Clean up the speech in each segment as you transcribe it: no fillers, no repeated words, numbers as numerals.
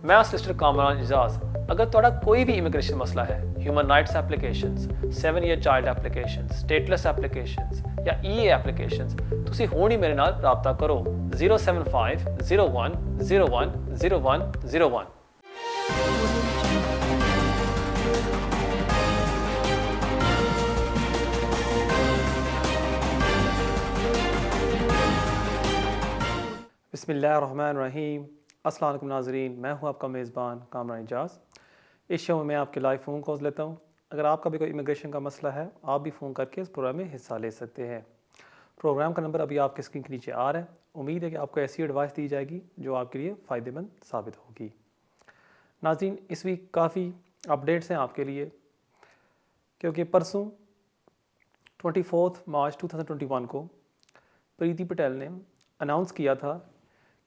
मैं सिस्टर कामरान एजाज। अगर तुहाडा कोई भी इमिग्रेशन मसला है, human rights applications, 7 year child applications, stateless applications या ईए एप्लीकेशंस, तुसी हुण ही मेरे नाल राबता करो 075 01 01 01 01। बिस्मिल्लाहिर्रहमानिर्रहीम। अस्सलाम वालेकुम नाज़रीन, मैं हूं आपका मेज़बान कामरान एजाज। इस शो में मैं आपके लाइव फ़ोन कॉल्स लेता हूं। अगर आपका भी कोई इमिग्रेशन का मसला है, आप भी फ़ोन करके इस प्रोग्राम में हिस्सा ले सकते हैं। प्रोग्राम का नंबर अभी आपके स्क्रीन के नीचे आ रहा है। उम्मीद है कि आपको ऐसी एडवाइस दी जाएगी जो आपके लिए फ़ायदेमंद साबित होगी। नाज़रीन, इस वीक काफ़ी अपडेट्स हैं आपके लिए, क्योंकि परसों 24 मार्च 2021 को प्रीति पटेल ने अनाउंस किया था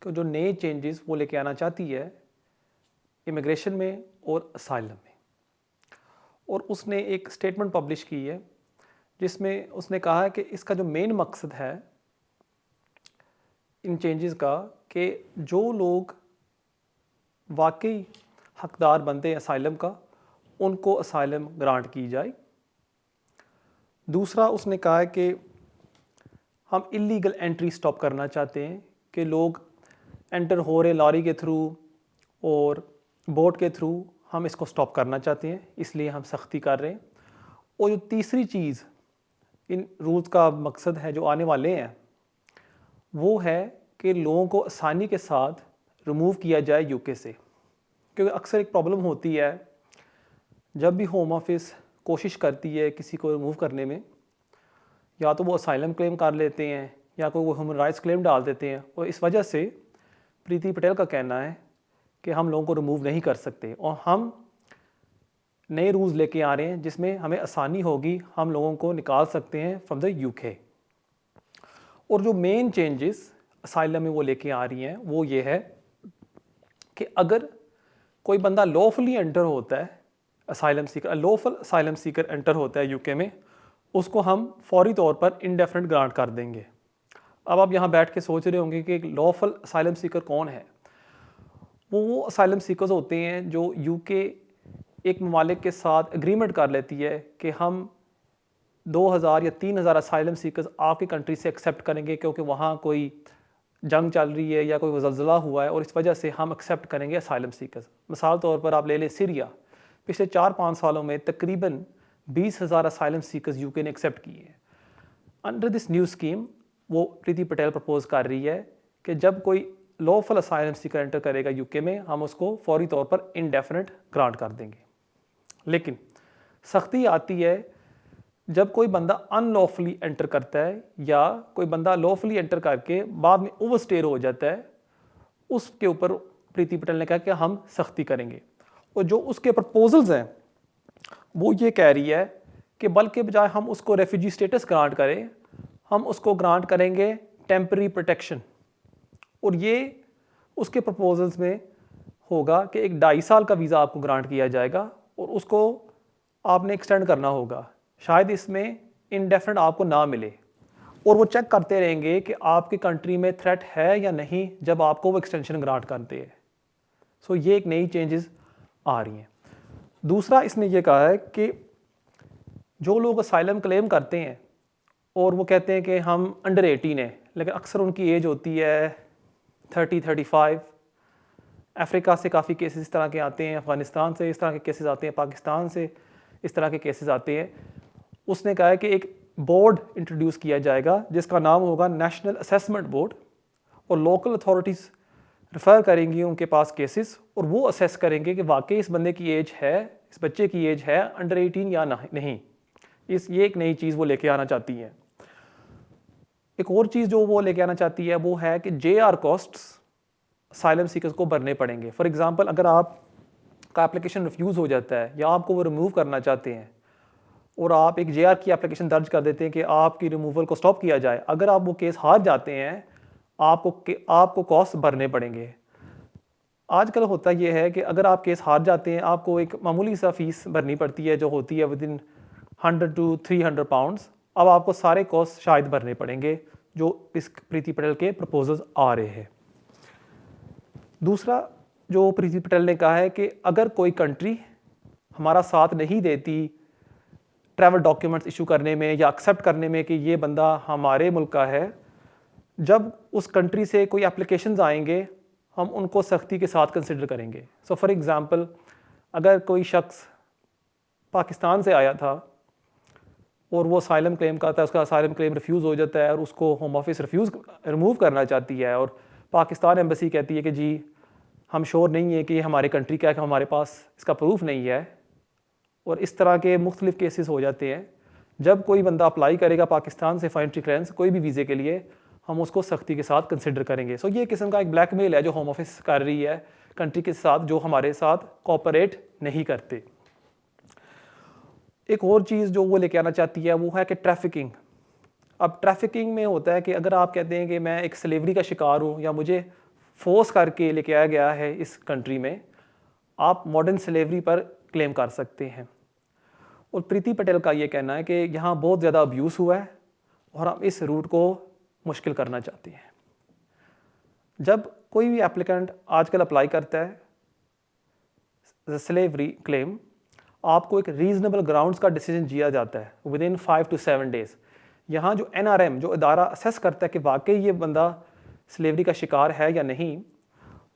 कि जो नए चेंजेस वो लेके आना चाहती है इमिग्रेशन में और असाइलम में। और उसने एक स्टेटमेंट पब्लिश की है जिसमें उसने कहा है कि इसका जो मेन मकसद है इन चेंजेस का, कि जो लोग वाकई हकदार बनते हैं असाइलम का, उनको असाइलम ग्रांट की जाए। दूसरा, उसने कहा है कि हम इलीगल एंट्री स्टॉप करना चाहते हैं कि लोग एंटर हो रहे लॉरी के थ्रू और बोट के थ्रू, हम इसको स्टॉप करना चाहते हैं, इसलिए हम सख्ती कर रहे हैं। और जो तीसरी चीज़ इन रूल्स का मकसद है जो आने वाले हैं, वो है कि लोगों को आसानी के साथ रिमूव किया जाए यूके से। क्योंकि अक्सर एक प्रॉब्लम होती है, जब भी होम ऑफिस कोशिश करती है किसी को रिमूव करने में, या तो वो असाइलम क्लेम कर लेते हैं या कोई वो ह्यूमन राइट्स क्लेम डाल देते हैं। और इस वजह से प्रीति पटेल का कहना है कि हम लोगों को रिमूव नहीं कर सकते और हम नए रूल्स लेके आ रहे हैं जिसमें हमें आसानी होगी, हम लोगों को निकाल सकते हैं फ्रॉम द यूके। और जो मेन चेंजेस असाइलम में वो लेके आ रही हैं वो ये है कि अगर कोई बंदा लॉफुली एंटर होता है, asylum Sikar, lawful asylum Sikar enter होता है यूके में, उसको हम फौरी तौर पर इंडेफिनिट ग्रांट कर देंगे। अब आप यहाँ बैठ के सोच रहे होंगे कि लॉफुल असाइलम सीकर कौन है। वो असाइलम सीकर्स होते हैं जो यूके एक ममालिक के साथ एग्रीमेंट कर लेती है कि हम 2000 या 3000 असाइलम सीकर्स आपकी कंट्री से एक्सेप्ट करेंगे, क्योंकि वहाँ कोई जंग चल रही है या कोई ज़लज़ला हुआ है और इस वजह से हम एक्सेप्ट करेंगे असाइलम सीकर्स। मिसाल तौर पर आप ले लें सीरिया, पिछले 4-5 सालों में तकरीबन 20,000 असाइलम सीकर्स यूके ने एक्सेप्ट किए हैं। अंडर दिस न्यू स्कीम वो प्रीति पटेल प्रपोज कर रही है कि जब कोई लॉफुल असाइलम सीकर एंटर करेगा यूके में, हम उसको फौरी तौर पर इंडेफिनिट ग्रांट कर देंगे। लेकिन सख्ती आती है जब कोई बंदा अनलॉफुली एंटर करता है या कोई बंदा लॉफुली एंटर करके बाद में ओवरस्टेयर हो जाता है, उसके ऊपर प्रीति पटेल ने कहा कि हम सख्ती करेंगे। और जो उसके प्रपोजल्स हैं वो ये कह रही है कि बल्कि बजाय हम उसको रेफ्यूजी स्टेटस ग्रांट करें, हम उसको ग्रांट करेंगे टेम्पररी प्रोटेक्शन। और ये उसके प्रपोजल्स में होगा कि एक 2.5 साल का वीज़ा आपको ग्रांट किया जाएगा और उसको आपने एक्सटेंड करना होगा। शायद इसमें इंडेफिनिट आपको ना मिले और वो चेक करते रहेंगे कि आपकी कंट्री में थ्रेट है या नहीं जब आपको वो एक्सटेंशन ग्रांट करते हैं। सो ये एक नई चेंजेस आ रही हैं। दूसरा, इसने ये कहा है कि जो लोग असाइलम क्लेम करते हैं और वो कहते हैं कि हम अंडर 18 हैं, लेकिन अक्सर उनकी एज होती है 30-35। अफ्रीका से काफ़ी केसेस इस तरह के आते हैं, अफ़गानिस्तान से इस तरह के केसेस आते हैं, पाकिस्तान से इस तरह के केसेस आते हैं। उसने कहा है कि एक बोर्ड इंट्रोड्यूस किया जाएगा जिसका नाम होगा नेशनल असेसमेंट बोर्ड, और लोकल अथॉरिटीज़ रेफ़र करेंगी उनके पास केसेस और वो असेस करेंगे कि वाकई इस बंदे की एज है, इस बच्चे की एज है अंडर 18 या नहीं। ये एक नई चीज़ वो लेके आना चाहती है। एक और चीज़ जो वो लेके आना चाहती है वो है कि JR कॉस्ट्स असाइलम सीकर्स को भरने पड़ेंगे। फॉर एग्जांपल, अगर आपका एप्लीकेशन रिफ्यूज़ हो जाता है या आपको वो रिमूव करना चाहते हैं और आप एक JR की एप्लीकेशन दर्ज कर देते हैं कि आपकी रिमूवल को स्टॉप किया जाए, अगर आप वो केस हार जाते हैं आपको कॉस्ट भरने पड़ेंगे। आजकल होता ये है कि अगर आप केस हार जाते हैं, आपको एक मामूली सा फीस भरनी पड़ती है जो होती है विदिन 100 to 300 पाउंड्स। अब आपको सारे कॉस्ट शायद भरने पड़ेंगे जो इस प्रीति पटेल के प्रपोजल्स आ रहे हैं। दूसरा, जो प्रीति पटेल ने कहा है कि अगर कोई कंट्री हमारा साथ नहीं देती ट्रैवल डॉक्यूमेंट्स इशू करने में या एक्सेप्ट करने में कि ये बंदा हमारे मुल्क का है, जब उस कंट्री से कोई एप्लीकेशंस आएंगे हम उनको सख्ती के साथ कंसिडर करेंगे। सो फॉर एग्ज़ाम्पल, अगर कोई शख्स पाकिस्तान से आया था और वो असाइलम क्लेम करता है, उसका असाइलम क्लेम रिफ्यूज़ हो जाता है और उसको होम ऑफिस रिमूव करना चाहती है और पाकिस्तान एम्बेसी कहती है कि जी हम श्योर नहीं है कि ये हमारी कंट्री का है, कि हमारे पास इसका प्रूफ नहीं है, और इस तरह के मुख्तलिफ केसेस हो जाते हैं। जब कोई बंदा अप्लाई करेगा पाकिस्तान से फॉर एंट्री क्लियरेंस कोई भी वीज़े के लिए, हम उसको सख्ती के साथ कंसिडर करेंगे। सो ये किस्म का एक ब्लैकमेल है जो होम ऑफिस कर रही है कंट्री के साथ जो हमारे साथ कोऑपरेट नहीं करते। एक और चीज़ जो वो लेके आना चाहती है वो है कि ट्रैफिकिंग। अब ट्रैफिकिंग में होता है कि अगर आप कहते हैं कि मैं एक स्लेवरी का शिकार हूँ या मुझे फोर्स करके लेके आया गया है इस कंट्री में, आप मॉडर्न स्लेवरी पर क्लेम कर सकते हैं। और प्रीति पटेल का ये कहना है कि यहाँ बहुत ज़्यादा अब्यूज़ हुआ है और हम इस रूट को मुश्किल करना चाहते हैं। जब कोई भी एप्लीकेंट आजकल अप्लाई करता है स्लेवरी क्लेम, आपको एक रीज़नेबल ग्राउंड्स का डिसीजन दिया जाता है विद इन 5 to 7 डेज़। यहाँ जो NRM जो इदारा असेस करता है कि वाकई ये बंदा स्लेवरी का शिकार है या नहीं,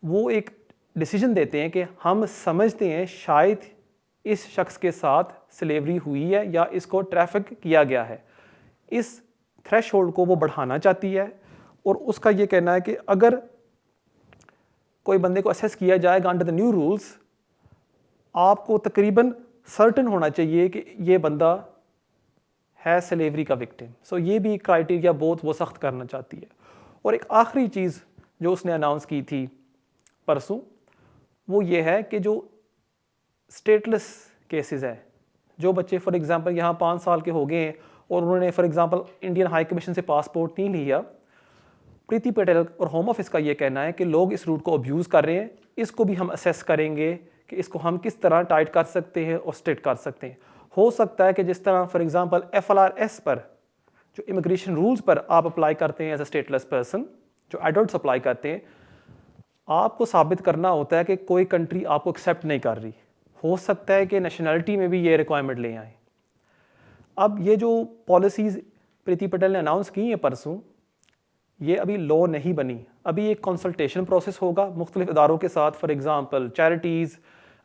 वो एक डिसीजन देते हैं कि हम समझते हैं शायद इस शख्स के साथ स्लेवरी हुई है या इसको ट्रैफिक किया गया है। इस थ्रेशहोल्ड को वो बढ़ाना चाहती है और उसका ये कहना है कि अगर कोई बंदे को असेस किया जाएगा अंडर द न्यू रूल्स, आपको तकरीबन सर्टन होना चाहिए कि ये बंदा है स्लेवरी का विक्टिम। सो ये भी क्राइटेरिया बहुत वो सख्त करना चाहती है। और एक आखिरी चीज़ जो उसने अनाउंस की थी परसों, वो ये है कि जो स्टेटलेस केसेस हैं, जो बच्चे फॉर एग्जांपल यहाँ 5 साल के हो गए हैं और उन्होंने for example Indian high commission से पासपोर्ट नहीं लिया, प्रीति पटेल और होम ऑफिस का ये कहना है कि लोग इस रूट को अब्यूज़ कर रहे हैं। इसको भी हम असेस करेंगे कि इसको हम किस तरह टाइट कर सकते हैं और स्ट्रिक्ट कर सकते हैं। हो सकता है कि जिस तरह फॉर एग्जांपल FLRS पर जो इमिग्रेशन रूल्स पर आप अप्लाई करते हैं एज अ स्टेटलेस पर्सन, जो एडल्ट्स अप्लाई करते हैं, आपको साबित करना होता है कि कोई कंट्री आपको एक्सेप्ट नहीं कर रही। हो सकता है कि नेशनलिटी में भी ये रिक्वायरमेंट ले आए। अब ये जो पॉलिसीज़ प्रीति पटेल ने अनाउंस की हैं परसों, ये अभी लॉ नहीं बनी। अभी एक कंसल्टेशन प्रोसेस होगा मुख्तलिफ इदारों के साथ, फॉर एग्जांपल चैरिटीज़,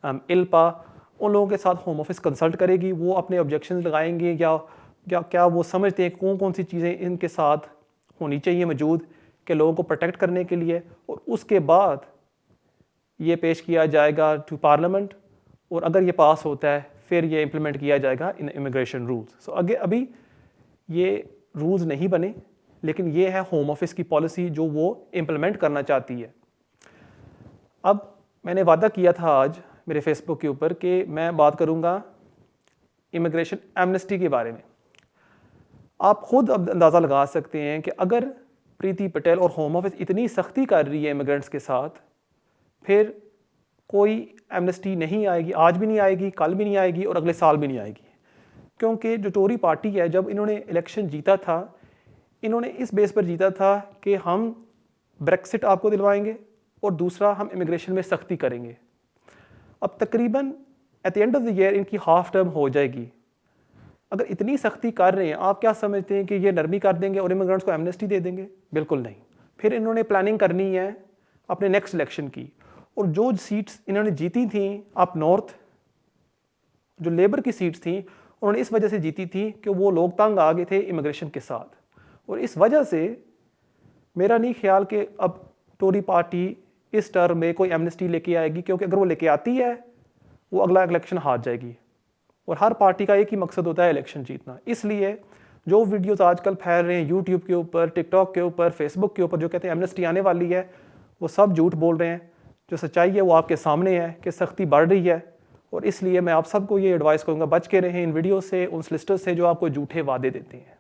ILPA, उन लोगों के साथ होम ऑफिस कंसल्ट करेगी। वो अपने ऑब्जेक्शंस लगाएंगे या क्या वो समझते हैं कौन कौन सी चीज़ें इनके साथ होनी चाहिए मौजूद कि लोगों को प्रोटेक्ट करने के लिए, और उसके बाद ये पेश किया जाएगा टू पार्लियामेंट, और अगर ये पास होता है फिर ये इम्प्लीमेंट किया जाएगा इन इमिग्रेशन रूल्स। सो अभी ये रूल्स नहीं बने, लेकिन ये है होम ऑफिस की पॉलिसी जो वो इम्प्लीमेंट करना चाहती है। अब मैंने वादा किया था आज मेरे फेसबुक के ऊपर कि मैं बात करूंगा इमिग्रेशन एमनेस्टी के बारे में। आप खुद अब अंदाज़ा लगा सकते हैं कि अगर प्रीति पटेल और होम ऑफिस इतनी सख्ती कर रही है इमिग्रेंट्स के साथ, फिर कोई एमनेस्टी नहीं आएगी, आज भी नहीं आएगी, कल भी नहीं आएगी और अगले साल भी नहीं आएगी। क्योंकि जो टोरी पार्टी है, जब इन्होंने इलेक्शन जीता था, इन्होंने इस बेस पर जीता था कि हम ब्रेक्सिट आपको दिलवाएंगे और दूसरा हम इमिग्रेशन में सख्ती करेंगे। अब तकरीबन at the end of the year इनकी हाफ टर्म हो जाएगी। अगर इतनी सख्ती कर रहे हैं, आप क्या समझते हैं कि ये नरमी कर देंगे और इमिग्रेंट्स को एमनेस्टी दे देंगे? बिल्कुल नहीं। फिर इन्होंने प्लानिंग करनी है अपने नेक्स्ट इलेक्शन की, और जो सीट्स इन्होंने जीती थी अप नॉर्थ, जो लेबर की सीट्स थी, उन्होंने इस वजह से जीती थी कि वो लोग तंग आ गए थे इमिग्रेशन के साथ। और इस वजह से मेरा नहीं ख्याल कि अब टोरी पार्टी इस टर्म में कोई एमनेस्टी लेके आएगी, क्योंकि अगर वो लेके आती है वो अगला इलेक्शन हार जाएगी, और हर पार्टी का एक ही मकसद होता है इलेक्शन जीतना। इसलिए जो वीडियोस आजकल फैल रहे हैं यूट्यूब के ऊपर, टिकटॉक के ऊपर, फेसबुक के ऊपर, जो कहते हैं एमनेस्टी आने वाली है, वो सब झूठ बोल रहे हैं। जो सच्चाई है वो आपके सामने है कि सख्ती बढ़ रही है। और इसलिए मैं आप सबको ये एडवाइस करूँगा, बच के रहें इन वीडियो से, उन सॉलिसिटर्स से जो आपको झूठे वादे देते हैं।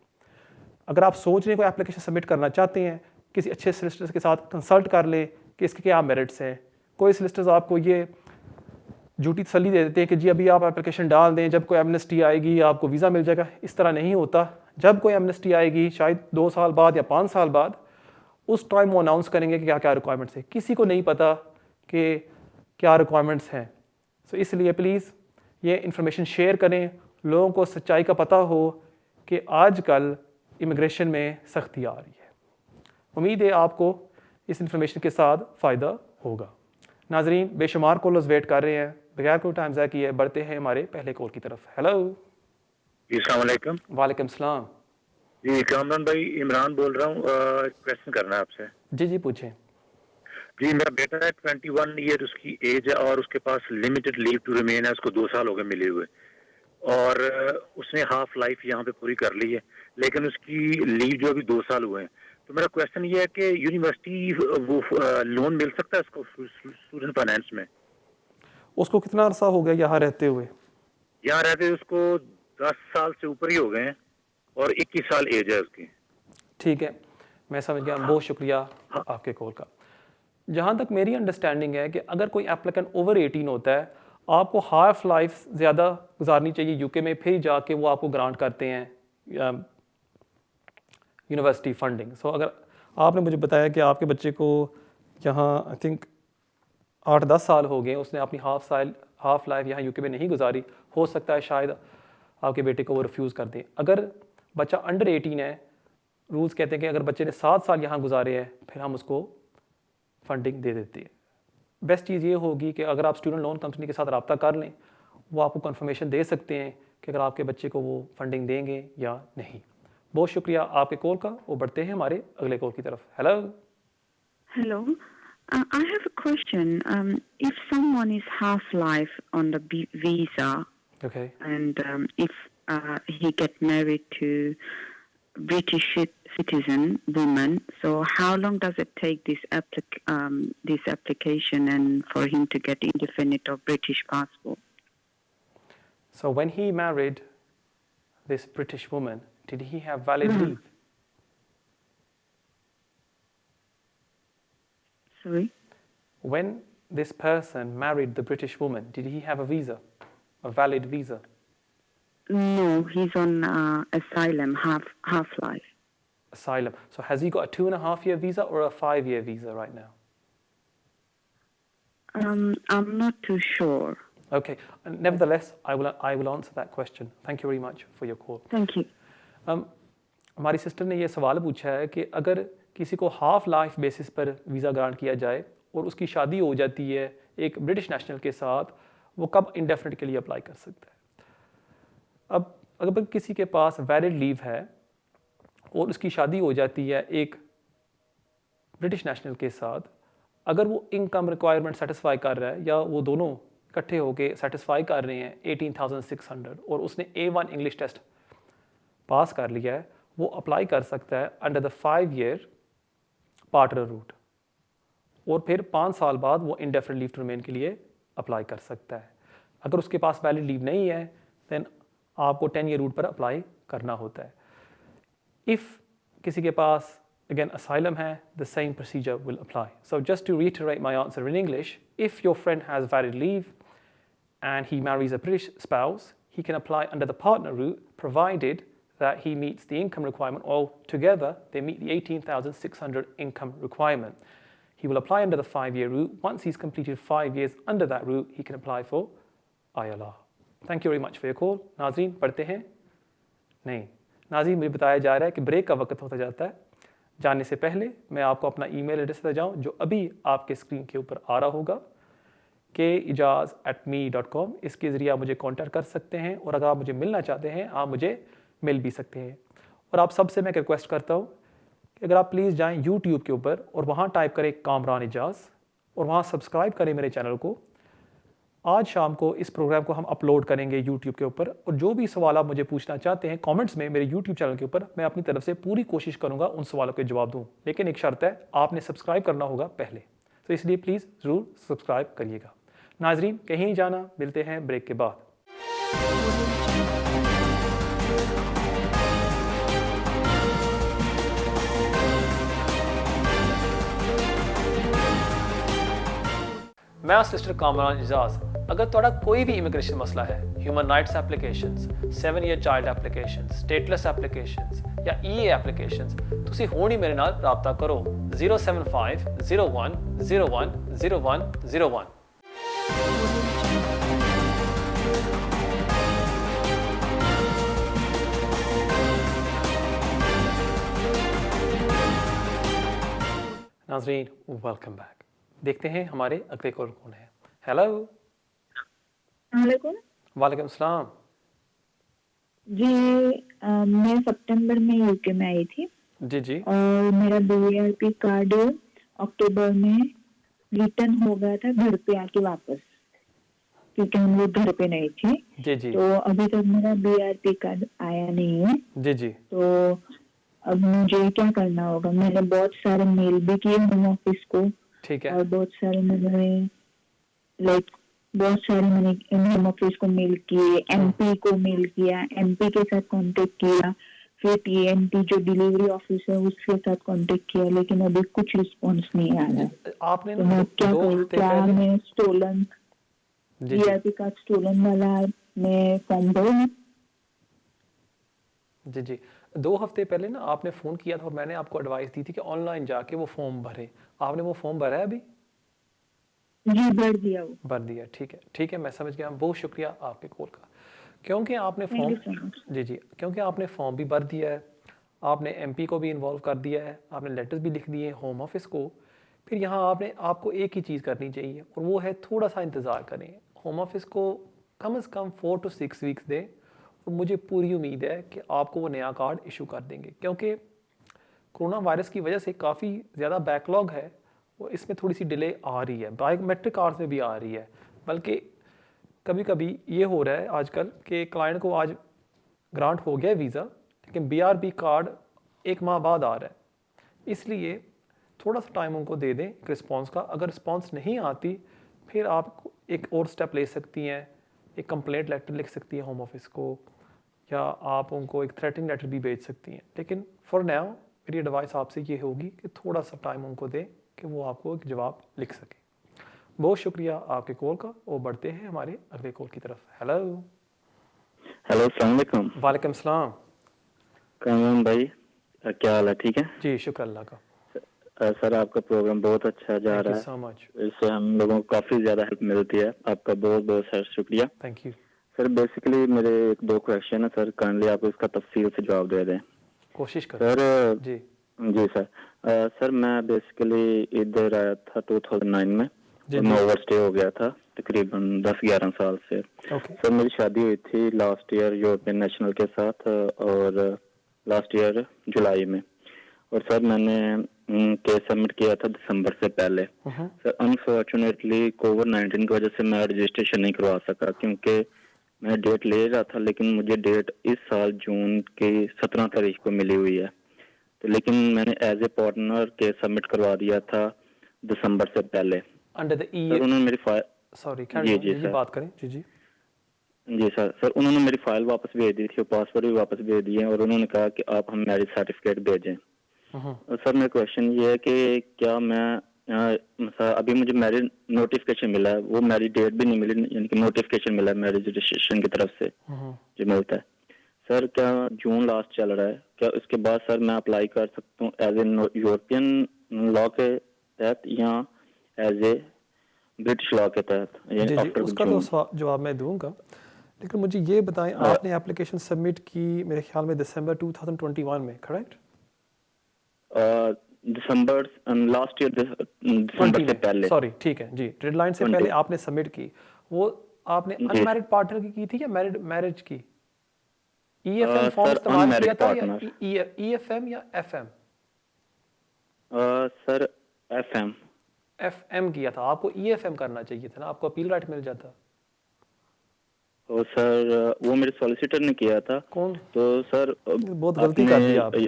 अगर आप सोच रहे हैं कोई एप्लीकेशन सबमिट करना चाहते हैं, किसी अच्छे सॉलिसिटर्स के साथ कंसल्ट कर लें कि इसके क्या मेरिट्स हैं। कोई सॉलिसिटर्स आपको ये झूठी तसल्ली दे देते हैं कि जी अभी आप एप्लीकेशन डाल दें, जब कोई एमनेस्टी आएगी आपको वीज़ा मिल जाएगा। इस तरह नहीं होता। जब कोई एमनेस्टी आएगी, शायद 2 साल बाद या 5 साल बाद, उस टाइम वो अनाउंस करेंगे कि क्या क्या रिक्वायरमेंट्स है। किसी को नहीं पता कि क्या रिक्वायरमेंट्स हैं। सो इसलिए प्लीज़ ये इन्फॉर्मेशन शेयर करें, लोगों को सच्चाई का पता हो कि आजकल इमिग्रेशन में सख्ती आ रही है। उम्मीद है आपको इस इन्फॉर्मेशन के साथ फ़ायदा होगा। नाजरीन, बेशुमार कॉलर्स वेट कर रहे हैं, बगैर कोई टाइम ज़ाया किए बढ़ते हैं हमारे पहले कॉल की तरफ। हेलो जी, अस्सलाम वालेकुम। वालेकुम सलाम। जी, कामरान भाई, इमरान बोल रहा हूँ। एक क्वेश्चन करना है आपसे। जी पूछें। जी, मेरा बेटा है, 21 ईयर उसकी एज है और उसके पास लिमिटेड लीव टू रिमेन है। उसको 2 साल हो गए मिले हुए और उसने हाफ लाइफ यहाँ पे पूरी कर ली है, लेकिन उसकी लीव जो अभी 2 साल हुए हैं। तो मेरा क्वेश्चन ये है कि यूनिवर्सिटी वो लोन मिल सकता है उसको स्टूडेंट फाइनेंस में? उसको कितना अरसा हो गया यहाँ रहते हुए? यहाँ रहते उसको 10 साल से ऊपर ही हो गए हैं और 21 साल एज है उसकी। ठीक है, मैं समझ गया। बहुत शुक्रिया आपके कॉल का। जहाँ तक मेरी अंडरस्टैंडिंग है कि अगर कोई एप्लीकेंट ओवर 18 होता है, आपको हाफ लाइफ ज़्यादा गुजारनी चाहिए यूके में, फिर जाके वो आपको ग्रांट करते हैं यूनिवर्सिटी फंडिंग। सो अगर आपने मुझे बताया कि आपके बच्चे को यहाँ आई थिंक 8-10 साल हो गए, उसने अपनी हाफ लाइफ यहाँ यूके में नहीं गुजारी, हो सकता है शायद आपके बेटे को वो रिफ्यूज़ कर दें। अगर बच्चा अंडर 18 है, रूल्स कहते हैं कि अगर बच्चे ने 7 साल यहाँ गुजारे हैं, फिर हम उसको फंडिंग दे देते हैं। बेस्ट चीज़ ये होगी कि अगर आप स्टूडेंट लोन कंपनी के साथ रब्ता कर लें, वो आपको कंफर्मेशन दे सकते हैं कि अगर आपके बच्चे को वो फंडिंग देंगे या नहीं। बहुत शुक्रिया आपके कॉल का। वो बढ़ते हैं हमारे अगले कॉल की तरफ। Hello Hello. I have a question. If someone is half-life on the visa okay and if he get married to British citizen woman, so how long does it take this application and for him to get indefinite or British passport? So when he married this British woman, did he have valid leave? Sorry? When this person married the British woman, did he have a visa, a valid visa? No, he's on asylum, half-life. Asylum. So has he got a 2.5-year visa or a 5-year visa right now? I'm not too sure. Okay. Nevertheless, I will answer that question. Thank you very much for your call. Thank you. हमारी sister ने ये सवाल पूछा है कि अगर किसी को हाफ लाइफ बेसिस पर वीज़ा ग्रांट किया जाए और उसकी शादी हो जाती है एक ब्रिटिश नेशनल के साथ, वो कब इंडेफिनिट के लिए अप्लाई कर सकता है। अब अगर किसी के पास वैलिड लीव है और उसकी शादी हो जाती है एक ब्रिटिश नेशनल के साथ, अगर वो इनकम रिक्वायरमेंट सेटिस्फाई कर रहा है या वो दोनों इकट्ठे होकर सेटिस्फाई कर रहे हैं 18,600 और उसने A1 इंग्लिश टेस्ट पास कर लिया है, वो अप्लाई कर सकता है under the 5-year partner root और फिर 5 साल बाद वो इंडेफिनिट लीव टू रिमेन के लिए अप्लाई कर सकता है। अगर उसके पास वैलिड लीव नहीं है देन आपको 10-year रूट पर अप्लाई करना होता है। इफ़ किसी के पास again asylum है, the same procedure will apply. So just to reiterate my answer in English, if your friend has valid leave and he marries a British spouse, he can apply under the partner route provided that he meets the income requirement, or together they meet the 18,600 income requirement. He will apply under the 5-year route. Once he's completed 5 years under that route, he can apply for ILR. Thank you very much for your call. नाज़रीन पढ़ते हैं? नहीं नाज़रीन, मुझे बताया जा रहा है कि ब्रेक का वक्त होता जाता है। जाने से पहले मैं आपको अपना ईमेल एड्रेस देता जाऊँ जो अभी आपके स्क्रीन के ऊपर आ रहा होगा, kejaz@me.com। इसके ज़रिए आप मुझे कॉन्टैक्ट कर सकते हैं और अगर आप मुझे मिलना चाहते हैं आप मुझे मिल भी सकते हैं। और आप सबसे मैं रिक्वेस्ट करता हूँ कि अगर आप प्लीज़ जाएं YouTube के ऊपर और वहाँ टाइप करें कामरान एजाज और वहाँ सब्सक्राइब करें मेरे चैनल को। आज शाम को इस प्रोग्राम को हम अपलोड करेंगे YouTube के ऊपर और जो भी सवाल आप मुझे पूछना चाहते हैं कमेंट्स में मेरे YouTube चैनल के ऊपर, मैं अपनी तरफ से पूरी कोशिश करूँगा उन सवालों के जवाब दूँ। लेकिन एक शर्त है, आपने सब्सक्राइब करना होगा पहले, तो इसलिए प्लीज़ ज़रूर सब्सक्राइब करिएगा। नाजरीन कहीं जाना, मिलते हैं ब्रेक के बाद। मैं सिस्टर कामरान एजाज। अगर तुहाडा कोई भी इमिग्रेशन मसला है, human rights applications, 7-year child applications, stateless applications या EA एप्लीकेशंस, तुसी हुण ही मेरे नाल राबता करो 075 01 01 01 01। नाज़रीन वेलकम बैक। देखते हैं हमारे अगले कॉल कौन है। हेलो। वालेकुम। वालेकुम सलाम। जी मैं सितंबर में यूके में आई थी जी जी और मेरा बीआरपी कार्ड अक्टूबर में रिटर्न हो गया था घर पे आके वापस, क्योंकि हम लोग घर पे नहीं थे। जी जी तो अभी तक मेरा बीआरपी कार्ड आया नहीं है। जी जी तो अब मुझे क्या करना होगा? मैंने बहुत सारे मेल भी किए होम ऑफिस को ठीक है और बहुत सारे मैंने होम ऑफिस को मेल किए, एमपी को मेल किया, एमपी के साथ कांटेक्ट किया, फिर टीएनटी जो डिलीवरी ऑफिस है उसके साथ कांटेक्ट किया, लेकिन अभी कुछ रिस्पांस नहीं आ रहा है। आपने तो ना मैं क्या दो करूँ? हफ्ते क्या पहले मैं स्टोलन जी जी बीआरपी कार्ड स्टोलन वाला मैं फॉर्म भरूँ? जी जी 2 हफ्ते पहले ना आपने फ़ोन किया था और मैंने आपको एडवाइस दी थी कि ऑनलाइन जाके वो फॉर्म भरें। आपने वो फॉर्म भरा है अभी? जी भर दिया वो। भर दिया, ठीक है, मैं समझ गया। बहुत शुक्रिया आपके कॉल का। क्योंकि आपने thank you for so much. जी जी क्योंकि आपने फॉर्म भी भर दिया है, आपने एमपी को भी इन्वॉल्व कर दिया है, आपने लेटर्स भी लिख दिए होम ऑफिस को। फिर यहाँ आपको एक ही चीज़ करनी चाहिए और वो है थोड़ा सा इंतज़ार करें। होम ऑफिस को कम से कम 4 to 6 वीक्स दें और मुझे पूरी उम्मीद है कि आपको वो नया कार्ड इशू कर देंगे। क्योंकि कोरोना वायरस की वजह से काफ़ी ज़्यादा बैकलॉग है, वो इसमें थोड़ी सी डिले आ रही है, बायोमेट्रिक कार्ड में भी आ रही है। बल्कि कभी कभी ये हो रहा है आजकल कि क्लाइंट को आज ग्रांट हो गया वीज़ा, लेकिन बीआरपी कार्ड 1 माह बाद आ रहा है। इसलिए थोड़ा सा टाइम उनको दे दें रिस्पांस का। अगर रिस्पांस नहीं आती फिर आप एक और स्टेप ले सकती हैं, एक कंप्लेंट लेटर लिख सकती हैं होम ऑफिस को, या आप उनको एक थ्रेटनिंग लेटर भी भेज सकती हैं। लेकिन फॉर नाउ मेरी एडवाइस आपसे ये होगी कि थोड़ा सा टाइम उनको दें कि वो आपको एक जवाब लिख सकें। बहुत शुक्रिया आपके कॉल का और बढ़ते हैं हमारे अगले कॉल की तरफ। हेलो। हेलो अस्सलाम वालेकुम। वालेकुम सलाम। कामरान भाई, क्या हाल है? ठीक है जी शुक्र अल्लाह का। सर, आपका प्रोग्राम बहुत अच्छा जा थैंक यू रहा सो मच। है, इससे हम लोगों को काफ़ी ज़्यादा हेल्प मिलती है। आपका बहुत बहुत सर शुक्रिया। Thank you. सर बेसिकली मेरे 1-2 क्वेश्चन है सर, काइंडली आप इसका तफसील से जवाब दे दें। कोशिश करो सर जी जी सर, सर मैं बेसिकली इधर आया था 2009 में जी और जी मैं ओवरस्टे हो गया था तकरीबन 10-11 साल से। ओके सर मेरी शादी हुई थी लास्ट ईयर यूरोपियन नेशनल के साथ और लास्ट ईयर जुलाई में। और सर मैंने केस सबमिट किया था दिसंबर से पहले। सर अनफॉर्चुनेटली कोविड-19 की वजह से मैं रजिस्ट्रेशन नहीं करवा सका, क्योंकि मैं डेट ले रहा था, लेकिन मुझे डेट इस साल जून की 17 तारीख को मिली हुई है। तो लेकिन मैंने as a partner case submit करवा दिया था दिसंबर से पहले। अंडर द सर उन्होंने मेरी फाइल सॉरी जी जी जी सर बात करें जी जी जी सर उन्होंने मेरी फाइल वापस भेज दी थी और पासवर्ड भी वापस भेज दिए और उन्होंने कहा कि आप हम मैरिज सर्टिफिकेट भेजें। सर मेरा क्वेश्चन ये है कि क्या मैं अभी मुझे मैरिज नोटिफिकेशन मिला है, वो मैरिज डेट भी नहीं मिली, यानी कि नोटिफिकेशन मिला है मैरिज रजिस्ट्रेशन की तरफ से जो मिलता है। सर क्या जून लास्ट चल रहा है, क्या उसके बाद सर मैं अप्लाई कर सकता हूँ एज ए यूरोपियन लॉ के तहत या एज ए ब्रिटिश लॉ के तहत? जी जी आफ्टर उसका जून तो जवाब मैं दूंगा, लेकिन मुझे ये बताएं आपने एप्लीकेशन सबमिट की मेरे ख्याल में दिसंबर 2021 में, करेक्ट? दिसंबर लास्ट ईयर दिसंबर से पहले। सॉरी ठीक है जी, डेडलाइन से पहले आपने सबमिट की। वो आपने अनमैरिड पार्टनर की थी या मैरिज की? ईएफएम फॉर्म इस्तेमाल किया था या ईएफएम या एफएम? सर एफएम एफएम किया था। आपको ईएफएम करना चाहिए था ना, आपको अपील राइट मिल जाता। तो सर वो मेरे सॉलिसिटर ने किया था। कौन? तो सर बहुत गलती कर दी आपने।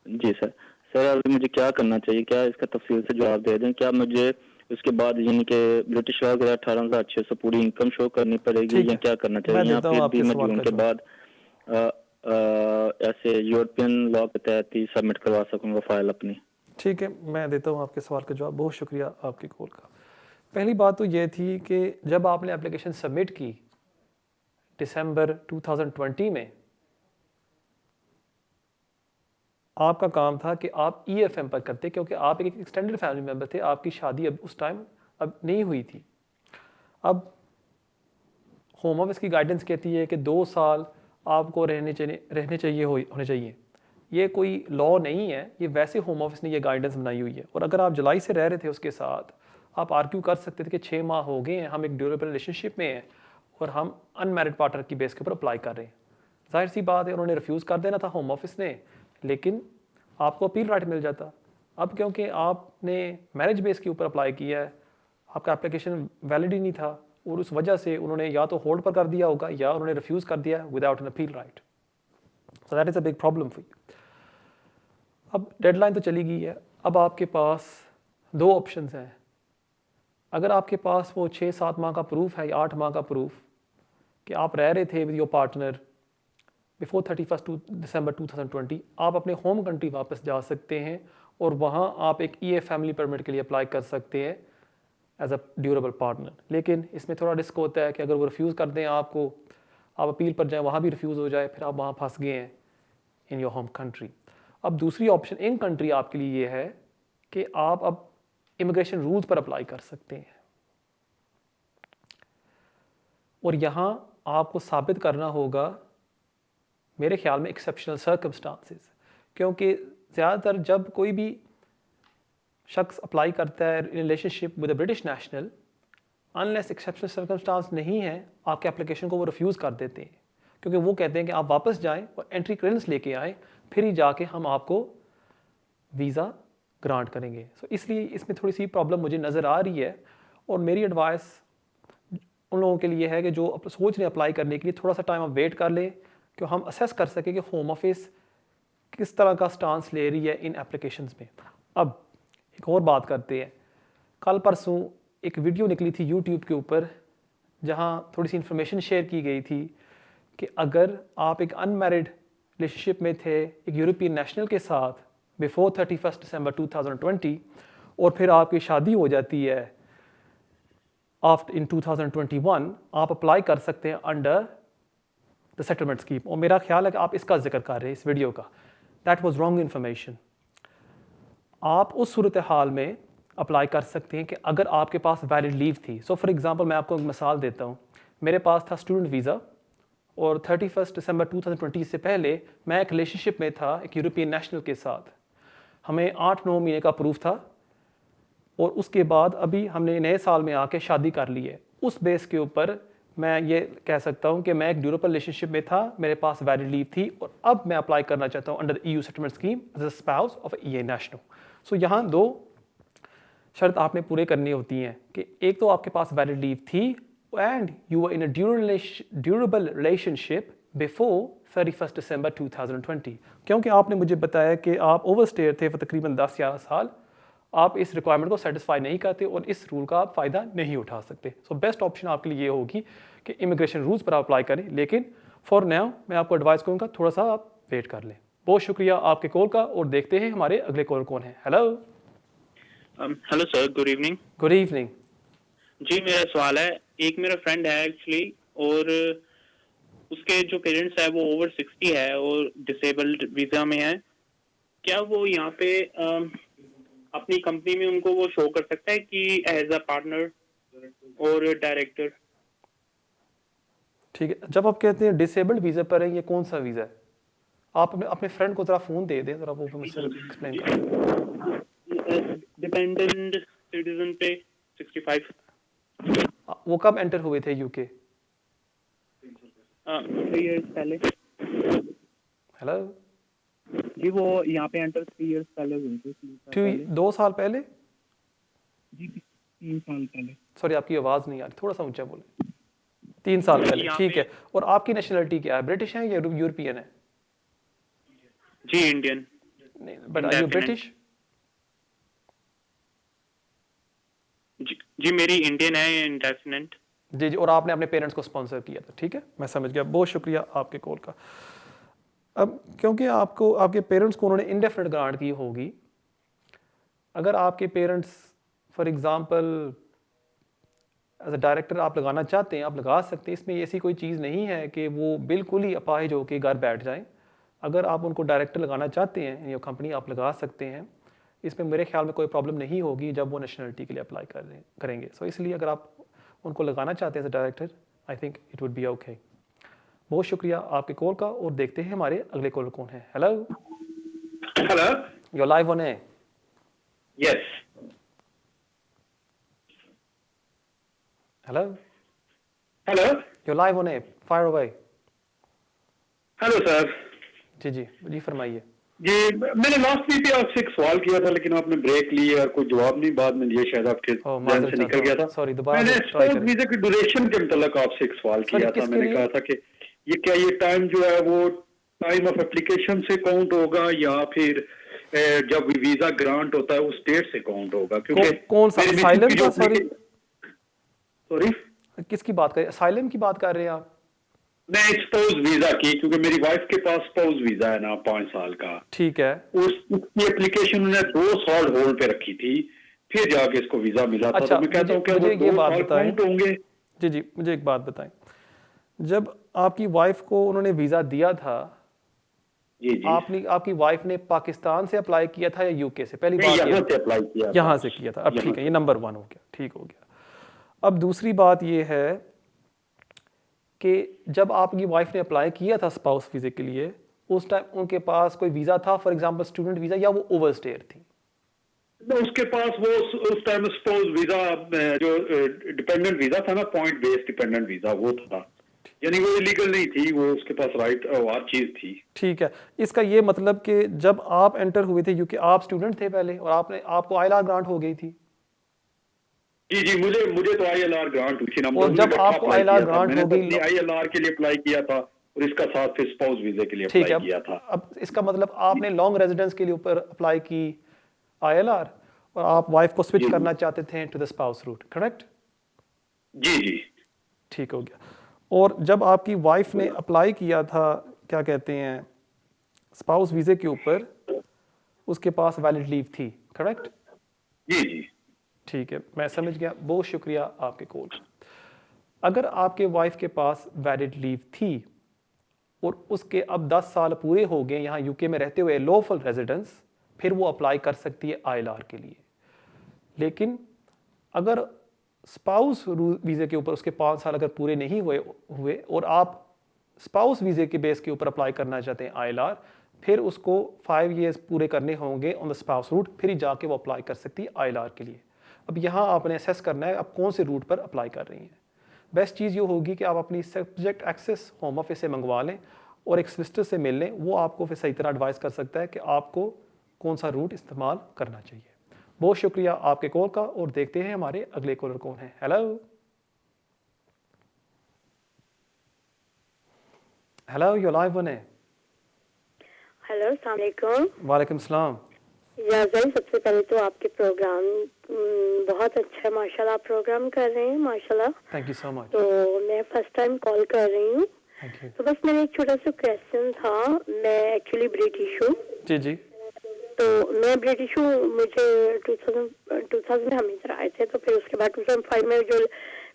जी सर अभी मुझे क्या करना चाहिए? क्या इसका तफसील से जवाब दे दें? क्या मुझे उसके बाद यानी कि ब्रिटिश लॉ के 18,600 पूरी इनकम शो करनी पड़ेगी या क्या करना चाहिए, या फिर भी मैं जून के बाद ऐसे यूरोपियन लॉ के तहत ही सबमिट करवा सकूंगा फाइल अपनी? ठीक है, मैं देता हूँ आपके सवाल का जवाब। बहुत शुक्रिया आपकी कॉल का। पहली बात तो ये थी कि जब आपने एप्लीकेशन सबमिट की दिसंबर 2020 में, आपका काम था कि आप ईएफएम पर करते, क्योंकि आप एक एक्सटेंडेड फैमिली मेंबर थे, आपकी शादी अब उस टाइम अब नहीं हुई थी। अब होम ऑफिस की गाइडेंस कहती है कि 2 साल आपको रहने चाहिए होने चाहिए। ये कोई लॉ नहीं है, ये वैसे होम ऑफिस ने ये गाइडेंस बनाई हुई है। और अगर आप जुलाई से रह रहे थे उसके साथ, आप आर्ग्यू कर सकते थे कि 6 माह हो गए हैं, हम एक ड्यूरेबल रिलेशनशिप में हैं और हम अनमैरिड पार्टनर की बेस के ऊपर अप्लाई कर रहे हैं। जाहिर सी बात है उन्होंने रिफ्यूज़ कर देना था होम ऑफिस ने, लेकिन आपको अपील राइट मिल जाता। अब क्योंकि आपने मैरिज बेस के ऊपर अप्लाई किया है, आपका एप्लीकेशन वैलिड ही नहीं था और उस वजह से उन्होंने या तो होल्ड पर कर दिया होगा या उन्होंने रिफ्यूज़ कर दिया without an appeal right. So that is a big problem for you. अब डेडलाइन तो चली गई है, अब आपके पास 2 ऑप्शंस हैं। अगर आपके पास वो 6-7 माह का प्रूफ है या 8 माह का प्रूफ कि आप रह रहे थे with your partner before 31 December 2020, आप अपने होम कंट्री वापस जा सकते हैं और वहाँ आप एक EA फैमिली परमिट के लिए अप्लाई कर सकते हैं एज अ ड्यूरेबल पार्टनर। लेकिन इसमें थोड़ा रिस्क होता है कि अगर वो रिफ्यूज़ कर दें आपको, आप अपील पर जाएं, वहाँ भी रिफ्यूज़ हो जाए, फिर आप वहाँ फंस गए हैं इन योर होम कंट्री। अब दूसरी ऑप्शन इन कंट्री आपके लिए ये है कि आप अब इमिग्रेशन रूल्स पर अप्लाई कर सकते हैं और यहाँ आपको साबित करना होगा मेरे ख्याल में एक्सेप्शनल सर्कमस्टांसेस, क्योंकि ज़्यादातर जब कोई भी शख्स अप्लाई करता है relationship with a British national, unless exceptional circumstance नहीं है, आपके एप्लीकेशन को वो रिफ्यूज़ कर देते हैं, क्योंकि वो कहते हैं कि आप वापस जाएं और एंट्री क्लियरेंस लेके आएँ, फिर ही जाके हम आपको वीज़ा ग्रांट करेंगे। सो इसलिए इसमें थोड़ी सी प्रॉब्लम मुझे नज़र आ रही है और मेरी एडवाइस उन लोगों के लिए है कि जो सोच रहे अप्लाई करने के लिए, थोड़ा सा टाइम आप वेट कर लें कि हम असेस कर सकें कि होम ऑफिस किस तरह का स्टांस ले रही है इन एप्लीकेशंस में। अब एक और बात करते हैं। कल परसों एक वीडियो निकली थी यूट्यूब के ऊपर जहां थोड़ी सी इन्फॉर्मेशन शेयर की गई थी कि अगर आप एक अनमैरिड रिलेशनशिप में थे एक यूरोपियन नेशनल के साथ बिफोर 31 दिसंबर 2020 और फिर आपकी शादी हो जाती है आफ्टर इन 2021, आप अप्लाई कर सकते हैं अंडर द सेटलमेंट स्कीम। और मेरा ख्याल है कि आप इसका जिक्र कर रहे हैं इस वीडियो का। That was wrong information. आप उस सूरत हाल में अप्लाई कर सकते हैं कि अगर आपके पास वैलिड लीव थी। सो फॉर एग्जांपल मैं आपको एक मिसाल देता हूँ। मेरे पास था स्टूडेंट वीज़ा और 31 दिसंबर 2020 से पहले मैं एक रिलेशनशिप में था एक यूरोपियन नेशनल के साथ। हमें 8-9 महीने का प्रूफ था और उसके बाद अभी हमने नए साल में आके शादी कर ली है। उस बेस के ऊपर मैं ये कह सकता हूँ कि मैं एक ड्यूरेबल रिलेशनशिप में था, मेरे पास वैलिड लीव थी और अब मैं अप्लाई करना चाहता हूँ under EU settlement scheme as a spouse of EA national. So यहाँ 2 शर्त आपने पूरे करनी होती हैं कि एक तो आपके पास वैलिड लीव थी and you are in a durable relationship before 31 December 2020। क्योंकि आपने मुझे बताया कि आप ओवरस्टेयर थे for तकरीबन 10-11 साल, आप इस रिक्वायरमेंट को सेटिस्फाई नहीं करते और इस रूल का आप फ़ायदा नहीं उठा सकते। सो बेस्ट ऑप्शन आपके लिए ये होगी कि इमिग्रेशन रूल्स पर आप अप्लाई करें, लेकिन फॉर नाउ मैं आपको एडवाइस करूँगा थोड़ा सा आप वेट कर लें। बहुत शुक्रिया आपके कॉल का और देखते हैं हमारे अगले कॉल कौन है। Hello hello sir, good evening. Good evening. जी मेरा सवाल है, एक मेरा फ्रेंड है एक्चुअली और उसके जो पेरेंट्स है वो ओवर 60 है और डिसेबल्ड वीजा में है। क्या वो यहाँ पे अपनी कंपनी में उनको वो शो कर सकता है कि एज अ पार्टनर और डायरेक्टर? ठीक है, जब आप कहते हैं डिसेबल्ड वीज़ा पर है, ये कौन सा वीज़ा है? आप अपने फ्रेंड को ज़रा फ़ोन दे दें, ज़रा वो मुझसे एक्सप्लेन करें। डिपेंडेंट सिटीजन पे 65। वो कब एंटर हुए थे यूके? 3 इयर्स पहले। हेलो जी, वो यहाँ पे एंटर 3 इयर्स पहले हुए थे। 2 साल पहले? जी 3 साल पहले। सॉरी आपकी आवाज़ नहीं आ रही, थोड़ा सा ऊंचा बोले। 3 साल पहले, ठीक है। और आपकी नेशनलिटी क्या है, ब्रिटिश है या यूरोपियन है? जी Indian. But are you British? जी मेरी इंडियन है, इंडेफिनेट। जी जी, और आपने अपने पेरेंट्स को स्पॉन्सर किया था, ठीक है, मैं समझ गया। बहुत शुक्रिया आपके कॉल का। अब क्योंकि आपको आपके पेरेंट्स को उन्होंने इंडेफिनेट ग्रांट की होगी, अगर आपके parents for example as a director आप लगाना चाहते हैं, आप लगा सकते हैं। इसमें ऐसी कोई चीज़ नहीं है कि वो बिल्कुल ही अपाहिज होकर घर बैठ जाएं। अगर आप उनको डायरेक्टर लगाना चाहते हैं इन योर कंपनी, आप लगा सकते हैं। इसमें मेरे ख्याल में कोई प्रॉब्लम नहीं होगी जब वो नेशनलिटी के लिए अप्लाई करेंगे। सो इसलिए अगर आप उनको लगाना चाहते हैं as director, I think it would be okay. बहुत शुक्रिया आपके कॉल का, और देखते हैं हमारे अगले कॉलर कौन है। Hello hello, you live on air. Yes, hello hello, you live on air, fire away. Hello sir. जी फरमाइए। जी, मैंने लास्ट वीक भी आपसे एक सवाल किया था, लेकिन आपने ब्रेक ली और कोई जवाब नहीं, बाद में ये शायद आपके ध्यान से निकल गया था। सॉरी, दोबारा मैंने ट्राई स्पाउस करें। वीजा की ड्यूरेशन के मतलब आपसे एक सवाल किया था। किसके मैंने लिए? कहा था कि ये क्या ये टाइम जो है वो टाइम ऑफ एप्लीकेशन से काउंट होगा या फिर जब वीजा ग्रांट होता है उस डेट से काउंट होगा? क्योंकि कौन सा असाइलम का? सॉरी, किसकी बात कर रहे हैं? असाइलम की बात कर रहे हैं आप? नहीं, स्पाउस वीजा की, क्योंकि मेरी वाइफ के पास स्पाउस वीजा है ना 5 साल का। ठीक है। उसकी एप्लीकेशन उन्होंने 2 साल होल्ड पे रखी थी, फिर जाके इसको वीजा मिला था। अच्छा, तो मैं कहता हूँ कि मुझे वो ये 2 बात साल बताएं। काउंट होंगे? जी मुझे एक बात बताएं, जब आपकी वाइफ को उन्होंने वीजा दिया था, जी आपकी वाइफ ने पाकिस्तान से अप्लाई किया था या यूके से? पहली बात यहाँ से अप्लाई किया था। यहाँ से किया था। अब ठीक है, ये नंबर 1 हो गया, ठीक हो गया। अब दूसरी बात ये है कि जब आपकी वाइफ ने अप्लाई किया था स्पाउस वीज़े के लिए, उस टाइम उनके पास कोई वीज़ा था, फॉर एग्जांपल स्टूडेंट वीज़ा, या वो ओवरस्टेयर थी? उसके पास वो उस टाइम स्पाउस वीजा जो डिपेंडेंट वीजा था ना, पॉइंट बेस्ड डिपेंडेंट वीजा, वो था। यानी वो इलीगल नहीं थी, वो उसके पास राइट हर चीज थी। ठीक है। इसका ये मतलब कि जब आप एंटर हुए थे यूके, आप स्टूडेंट थे पहले, और आपको आईएलआर ग्रांट हो गई थी? जी, मुझे तो आईएलआर ग्रांट हुई थी ना। और जब आपको आईएलआर ग्रांट हो गई, आईएलआर के लिए अप्लाई किया था और इसका साथ फिर स्पाउस वीजा के लिए अप्लाई किया था। अब इसका मतलब आपने लॉन्ग रेजिडेंस के लिए ऊपर अप्लाई की आईएलआर, और आप वाइफ को स्विच करना चाहते थे to the spouse route, correct? जी, ठीक हो गया। और जब आपकी वाइफ ने अप्लाई किया था, क्या कहते हैं, स्पाउस वीज़े के ऊपर, उसके पास वैलिड लीव थी, करेक्ट? जी। ठीक है, मैं समझ गया। बहुत शुक्रिया आपके कॉल का। अगर आपके वाइफ के पास वैलिड लीव थी और उसके अब 10 साल पूरे हो गए यहाँ यूके में रहते हुए लॉफुल रेजिडेंस, फिर वो अप्लाई कर सकती है आईएलआर के लिए। लेकिन अगर स्पाउस वीज़े के ऊपर उसके 5 साल अगर पूरे नहीं हुए और आप स्पाउस वीज़े के बेस के ऊपर अप्लाई करना चाहते हैं आईएलआर, फिर उसको 5 ईयर्स पूरे करने होंगे ऑन द स्पाउस रूट, फिर ही जाके वो अप्लाई कर सकती है आईएलआर के लिए। अब यहाँ आपने असेस करना है आप कौन से रूट पर अप्लाई कर रही हैं। बेस्ट चीज़ ये होगी कि आप अपनी सब्जेक्ट एक्सेस होम ऑफिस से मंगवा लें और एक सोलिसिटर से मिल लें, वो आपको फिर सही तरह एडवाइस कर सकता है कि आपको कौन सा रूट इस्तेमाल करना चाहिए। बहुत शुक्रिया आपके कॉल का, और देखते हैं हमारे अगले कॉलर कौन है। Hello you live on air. Hello, अस्सलाम वालेकुम। वालेकुम सलाम। याज़न, सबसे पहले तो आपके प्रोग्राम बहुत अच्छा है, माशाल्लाह आप प्रोग्राम कर रहे हैं, माशाल्लाह। Thank you so much. तो मैं फर्स्ट टाइम कॉल कर रही हूँ, तो बस मेरा एक छोटा सा क्वेश्चन था। मैं एक्चुअली ब्रिटिश हूँ। जी। तो मैं ब्रिटिश हूँ, मुझे 2000 में हम इधर आए थे, तो फिर उसके बाद 2005 में जो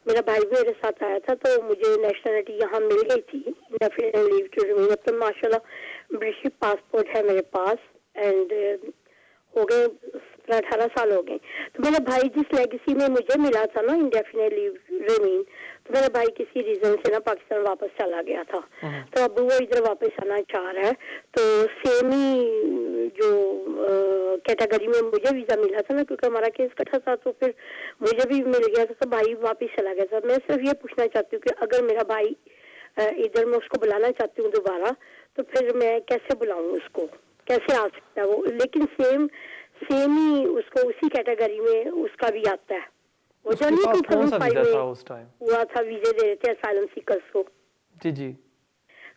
मेरा भाई भी मेरे साथ आया था, तो मुझे नेशनलिटी यहाँ मिल गई थी, इंडेफिनिट लीव टू रिमेन। तो माशाल्लाह ब्रिटिश पासपोर्ट है मेरे पास, एंड हो गए 18 साल हो गए। तो मेरा भाई जिस लेगेसी में मुझे मिला था ना इंडेफिनिट लीव रिमेन, तो मेरा भाई किसी रीजन से ना पाकिस्तान वापस चला गया था, तो अब वो इधर वापस आना चाह रहा है। तो सेम ही जो कैटेगरी में मुझे वीजा मिला था ना, क्योंकि हमारा केस इकट्ठा था, तो फिर मुझे भी मिल गया था, तो भाई वापस चला गया था। मैं सिर्फ ये पूछना चाहती हूँ कि अगर मेरा भाई इधर मैं उसको बुलाना चाहती हूँ दोबारा, तो फिर मैं कैसे बुलाऊँ उसको, कैसे आ सकता है वो? लेकिन सेम ही उसको उसी कैटेगरी में उसका भी आता है। वो जो नहीं 2005 में हुआ था, वीजे दे रहे थे असाइलम सीकर्स को। जी।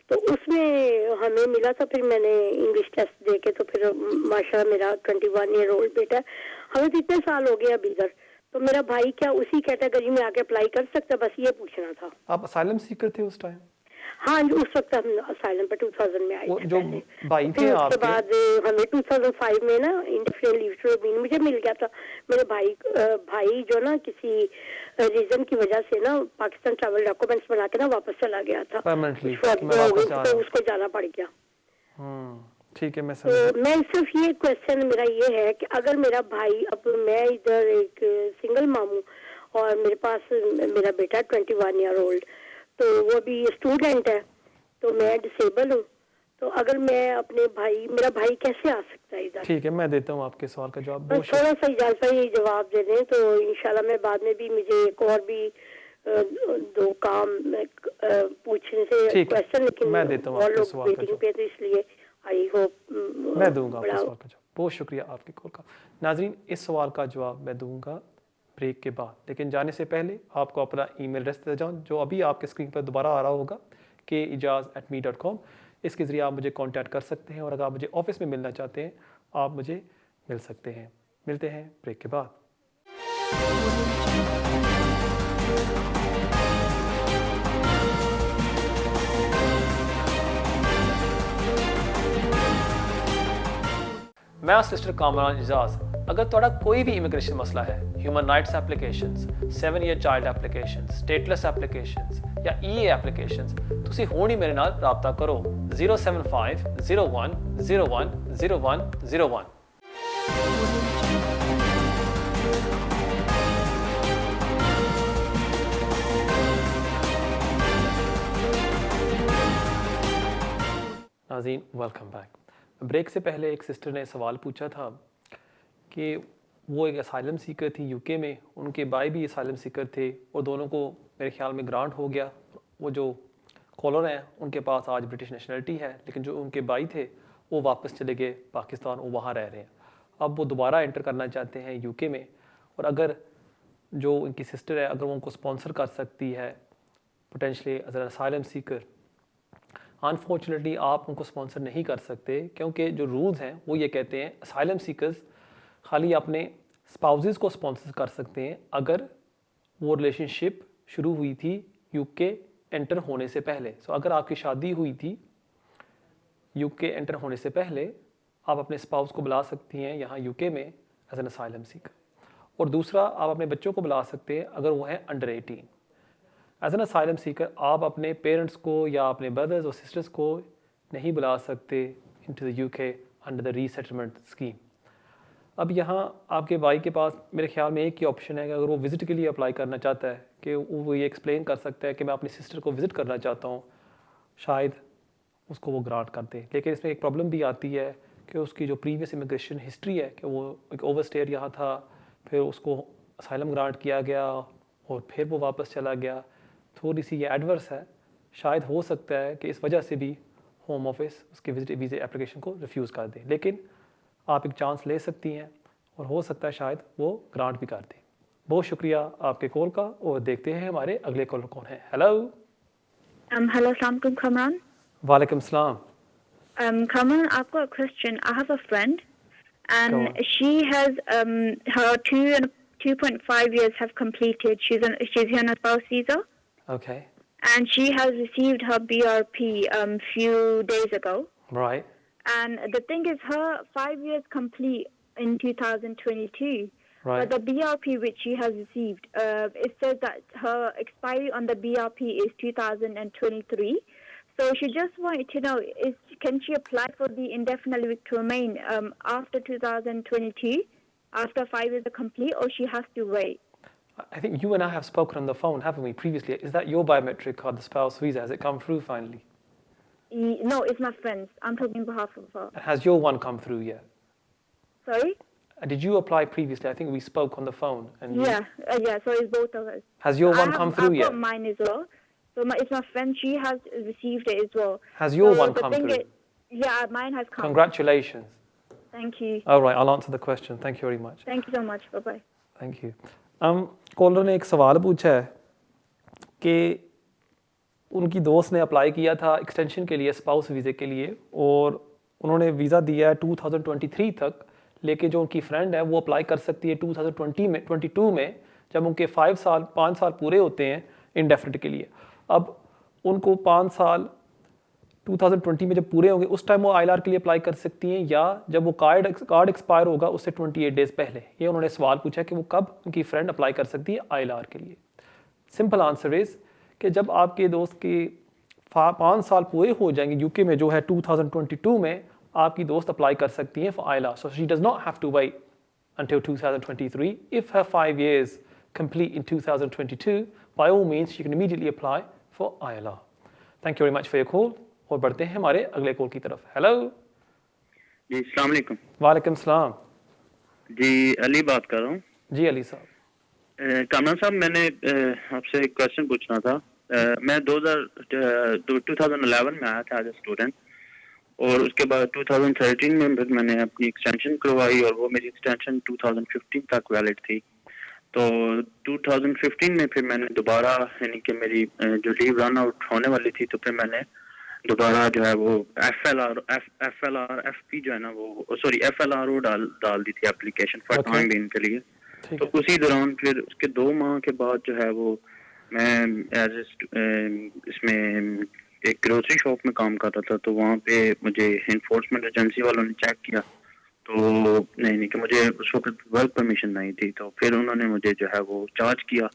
तो उसमें हमें मिला था, फिर मैंने इंग्लिश टेस्ट दे के, तो फिर माशाल्लाह मेरा 21 ईयर ओल्ड बेटा है, हमें तो इतने साल हो गए अब इधर, तो मेरा भाई क्या उसी कैटेगरी में आके अप्लाई कर सकता? बस ये पूछना था। आप असाइलम सीकर थे उस टाइम? हाँ, उस वक्त हम असाइलम पर 2000 में आए थे। जो भाई थे आपके, उसके बाद हमें 2005 में ना इंडेफिनिट लीव टू रिमेन मुझे मिल गया था। मेरे भाई जो ना किसी रीजन की वजह से ना पाकिस्तान ट्रैवल डॉक्यूमेंट्स बना के ना वापस चला गया था परमानेंटली, तो उसको जाना पड़ गया। ठीक है, मैं समझ। तो मैं सिर्फ ये क्वेश्चन मेरा ये है कि अगर मेरा भाई, अब मैं इधर एक सिंगल मामू और मेरे पास मेरा बेटा 21 ईयर ओल्ड, तो वो भी स्टूडेंट है, तो मैं डिसेबल हूँ। तो अगर मैं अपने भाई, मेरा भाई कैसे आ सकता है इधर? ठीक है, मैं देता हूँ आपके सवाल का जवाब। बस थोड़ा सा इजाज़त भाई जवाब दे दें तो इंशाल्लाह मैं बाद में भी, मुझे एक और भी दो काम पूछने से क्वेश्चन, लेकिन मैं देता हूँ आपके सवाल का जवाब पे, तो इसलिए आई होप मैं दूंगा आपके सवाल का जवाब। बहुत शुक्रिया आपके कॉल का। नाजरीन, इस सवाल का जवाब मैं दूंगा ब्रेक के बाद, लेकिन जाने से पहले आपको अपना ईमेल एड्रेस दे जाऊँ जो अभी आपके स्क्रीन पर दोबारा आ रहा होगा, keijaz@me.com। इसके ज़रिए आप मुझे कांटेक्ट कर सकते हैं, और अगर आप मुझे ऑफिस में मिलना चाहते हैं आप मुझे मिल सकते हैं। मिलते हैं ब्रेक के बाद। मैं सिस्टर कामरान इजाज़। अगर तुहाडा कोई भी इमिग्रेशन मसला है, human rights applications, 7 year child applications, stateless applications या EA एप्लीकेशंस, तुसी हुण ही मेरे नाल राबता करो 075 01 01 01 01। नाज़रीन, वेलकम बैक। ब्रेक से पहले एक सिस्टर ने सवाल पूछा था कि वो एक असाइलम सीकर थी यूके में, उनके भाई भी असाइलम सीकर थे और दोनों को मेरे ख्याल में ग्रांट हो गया। वो जो कॉलर हैं उनके पास आज ब्रिटिश नेशनलिटी है, लेकिन जो उनके भाई थे वो वापस चले गए पाकिस्तान, वो वहाँ रह रहे हैं। अब वो दोबारा एंटर करना चाहते हैं यूके में, और अगर जो उनकी सिस्टर है अगर वो उनको स्पॉन्सर कर सकती है potentially as an asylum seeker, unfortunately आप उनको स्पॉन्सर नहीं कर सकते, क्योंकि जो रूल्स हैं वो ये कहते हैं असाइलम सीकर्स खाली अपने स्पाउसेस को स्पॉन्सर कर सकते हैं अगर वो रिलेशनशिप शुरू हुई थी यूके एंटर होने से पहले। सो अगर आपकी शादी हुई थी यूके एंटर होने से पहले, आप अपने स्पाउस को बुला सकती हैं यहाँ यूके में एज एन असाइलम सीकर। और दूसरा, आप अपने बच्चों को बुला सकते हैं अगर वो हैं under 18। As an asylum seeker आप अपने पेरेंट्स को या अपने ब्रदर्स और सिस्टर्स को नहीं बुला सकते into the UK under the resettlement scheme. अब यहाँ आपके भाई के पास मेरे ख्याल में एक ही ऑप्शन है कि अगर वो विज़िट के लिए अप्लाई करना चाहता है कि वो ये एक्सप्लेन कर सकता है कि मैं अपनी सिस्टर को विज़िट करना चाहता हूँ, शायद उसको वो ग्रांट कर दे। लेकिन इसमें एक प्रॉब्लम भी आती है कि उसकी जो प्रीवियस इमिग्रेशन हिस्ट्री है कि वो एक ओवरस्टेयर यहाँ था, फिर उसको असाइलम ग्रांट किया गया और फिर वो वापस चला गया, थोड़ी सी ये एडवर्स है। शायद हो सकता है कि इस वजह से भी होम ऑफिस उसके विजिट वीज़े एप्लीकेशन को रिफ्यूज़ कर दे, लेकिन आप एक चांस ले सकती हैं और हो सकता है शायद वो ग्रांट भी कर दें। बहुत शुक्रिया आपके कॉल का, और देखते हैं हमारे अगले कॉलर कौन है। हेलो हेलो, अस्सलाम वालेकुम कमरान। वालेकुम सलाम। Kamal, I've got a question. I have a friend, and she has her 2.5 years have completed. She's here on a spouse visa. Okay. And she has received her BRP few days ago. Right. And the thing is, her 5 years complete in 2022. Right. But the BRP which she has received, it says that her expiry on the BRP is 2023. So she just wanted to know, can she apply for the indefinite leave to remain after 2022, after 5 years are complete, or she has to wait? I think you and I have spoken on the phone, haven't we, previously? Is that your biometric card, the spouse visa? Has it come through finally? No, it's my friend's. I'm talking on behalf of her. Has your one come through yet? Sorry? Did you apply previously? I think we spoke on the phone. And yeah, so it's both of us. Has your one come through yet? I've got mine as well. So it's my friend, she has received it as well. Has your one come through? Yeah, mine has come. Congratulations. Thank you. All right, I'll answer the question. Thank you very much. Thank you so much. Bye-bye. Thank you. Caller ने एक सवाल पूछा है कि उनकी दोस्त ने apply किया था एक्सटेंशन के लिए, स्पाउस वीज़े के लिए, और उन्होंने वीज़ा दिया है 2023 तक, लेकिन जो उनकी फ्रेंड है वो अप्लाई कर सकती है 2022 में, जब उनके 5 साल पूरे होते हैं इंडेफिनिट के लिए। अब उनको 5 साल 2020 में जब पूरे होंगे उस टाइम वो ILR के लिए अप्लाई कर सकती हैं, या जब वो कार्ड एक्सपायर होगा उससे 28 डेज़ पहले। ये उन्होंने सवाल पूछा कि वो कब उनकी फ्रेंड अप्लाई कर सकती है ILR के लिए। सिंपल आंसर इज़ कि जब आपके दोस्त के 5 साल पूरे हो जाएंगे यूके में, जो है 2022 में, आपकी दोस्त अप्लाई कर सकती हैं for ILR। So she does not have to wait until 2023 if her 5 years complete in 2022, by all means you can immediately apply for ILR. Thank you very much for your call. और बढ़ते हैं हमारे अगले call की तरफ. Hello जी, अस्सलाम वालेकुम. वालेकुम सलाम. जी, अली बात कर रहा हूँ. जी अली साहब. कामरान साहब, मैंने आपसे एक क्वेश्चन पूछना था. मैं 2011 में आया था एज ए स्टूडेंट, और उसके बाद 2013 में फिर मैंने अपनी एक्सटेंशन करवाई, और वो मेरी एक्सटेंशन 2015 तक वैलिड थी. तो 2015 में फिर मैंने दोबारा, यानी कि मेरी जो लीव रन आउट होने वाली थी, तो फिर मैंने दोबारा जो है वो FLR जो है ना वो FLRO डाल दी थी एप्लीकेशन फॉर टाइम बीइंग के लिए. तो उसी दौरान फिर उसके 2 माह के बाद जो है वो मैं इसमें एक ग्रोसरी शॉप में काम कर रहा था. तो वहाँ पे मुझे इन्फोर्समेंट एजेंसी वालों ने चेक किया, तो नहीं कि मुझे उस वक्त वर्क परमिशन नहीं थी. तो फिर उन्होंने मुझे जो है वो चार्ज किया,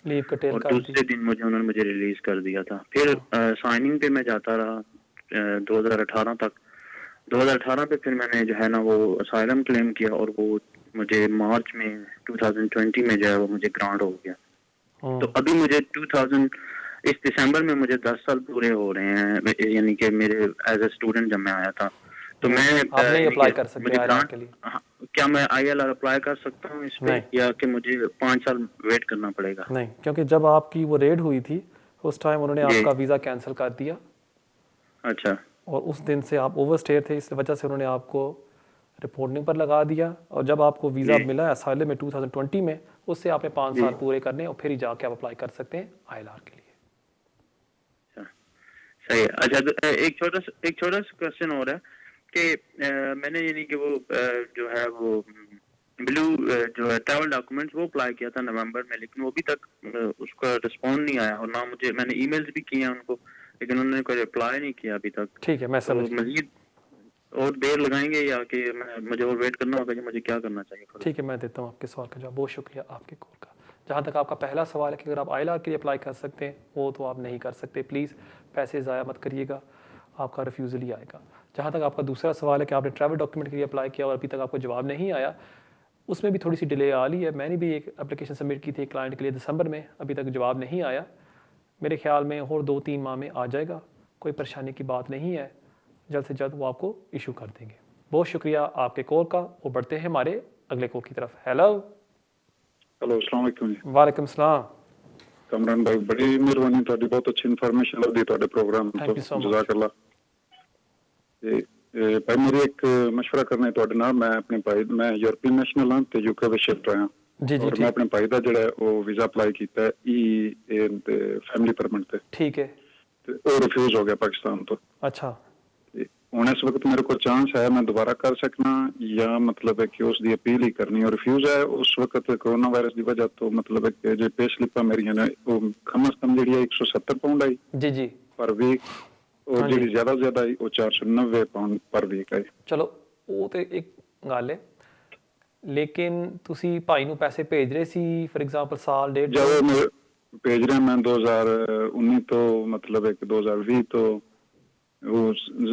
और दूसरे दिन उन्होंने मुझे रिलीज कर दिया था. फिर साइनिंग पे मैं जाता रहा 2018 तक. 2018 पे फिर मैंने जो है ना वो असाइलम क्लेम किया, और वो मुझे मार्च में 2020 में जो है वो मुझे ग्रांट हो गया. तो अभी मुझे इस दिसंबर में मुझे 10 साल पूरे हो रहे हैं, यानी कि मेरे एज ए स्टूडेंट जब मैं आया था. तो मैं अप्लाई कर सकते हैं ILR के लिए. क्या मैं ILR अप्लाई कर सकता हूँ इस पे, या कि मुझे 5 साल वेट करना पड़ेगा? नहीं, क्योंकि जब आपकी वो रेड हुई थी उस टाइम उन्होंने आपका वीज़ा कैंसिल कर दिया. अच्छा. और उस दिन से आप ओवरस्टे थे, इस वजह से उन्होंने आपको रिपोर्टिंग पर लगा दिया. और जब आपको वीज़ा मिला असाइलम में 2020 में, उससे आपने 5 साल पूरे करने, और फिर ही जाके आप अप्लाई कर सकते हैं ILR के लिए. सही है. अच्छा, तो एक छोटा सा क्वेश्चन और है कि मैंने यानी कि वो जो है वो ब्लू जो है ट्रैवल डॉक्यूमेंट्स वो अप्लाई किया था नवंबर में, लेकिन वो अभी तक उसका रिस्पॉन्ड नहीं आया, और ना मैंने ईमेल्स भी किए हैं उनको, लेकिन उन्होंने कोई रिप्लाई नहीं किया अभी तक. ठीक है, मैं समझ गया. मज़ीद और देर लगाएंगे, या कि मुझे और वेट करना होगा, मुझे क्या करना चाहिए? ठीक है, मैं देता हूँ आपके सवाल का जवाब. बहुत शुक्रिया आपके कॉल का. जहाँ तक आपका पहला सवाल है कि अगर आप ILR के लिए अप्लाई कर सकते हैं, वो तो आप नहीं कर सकते. प्लीज़ पैसे ज़ाया मत करिएगा, आपका रिफ्यूज़ल ही आएगा. जहाँ तक आपका दूसरा सवाल है कि आपने ट्रैवल डॉक्यूमेंट के लिए अप्लाई किया और अभी तक आपको जवाब नहीं आया, उसमें भी थोड़ी सी डिले आ रही है. मैंने भी एक एप्लीकेशन सबमिट की थी एक क्लाइंट के लिए दिसंबर में, अभी तक जवाब नहीं आया. मेरे ख्याल में और 2-3 माह में आ जाएगा. कोई परेशानी की बात नहीं है, जल्द से जल्द वो आपको इशू कर देंगे. बहुत शुक्रिया आपके कॉल का, और बढ़ते हैं हमारे अगले कॉल की तरफ. हेलो अस्सलाम वालेकुम. वालेकुम सलाम. कमरान भाई, बड़ी मेहरबानी, ਤੁਹਾਡੀ बहुत अच्छी इन्फॉर्मेशन लगी ਤੁਹਾਡੇ प्रोग्राम तो जज़ाकल्लाह. भाई मेरी एक मशवरा करना है ਤੁਹਾਡੇ ਨਾਲ. मैं अपने भाई, मैं यूरोपियन नेशनल हाँ ਤੇ UK ਵਿੱਚ शिफ्ट ਹੋਇਆ. और मैं अपने भाई ਦਾ ਜਿਹੜਾ ਉਹ ਵੀਜ਼ਾ ਅਪਲਾਈ ਕੀਤਾ ਹੈ फैमिली परमिट ਤੇ. ठीक है. ਉਹ ਰਿਫਿਊਜ਼ ਹੋ ਗਿਆ पाकिस्तान ਤੋਂ. अच्छा. ਹੁਣ ਇਸ ਵਕਤ ਮੇਰੇ ਕੋਲ ਚਾਂਸ ਹੈ मैं दोबारा कर सकना, या मतलब है कि उसकी अपील ही करनी? और रिफ्यूज है उस वक्त कोरोना वायरस की वजह तो मतलब है कि जो पे स्लिपां मेरियां ने वो कम से कम जी 170 पाउंड आई जी पर वीक, और जी ज्यादा से ज्यादा आई वो 490 पाउंड पर वीक आई. चलो वो तो एक गल है, लेकिन तुसी भाई नूं पैसे भेज रहे सी फॉर एग्जांपल साल डेढ़ जब मैं भेज रहा मैं 2019 तो मतलब है कि 2020 तो वो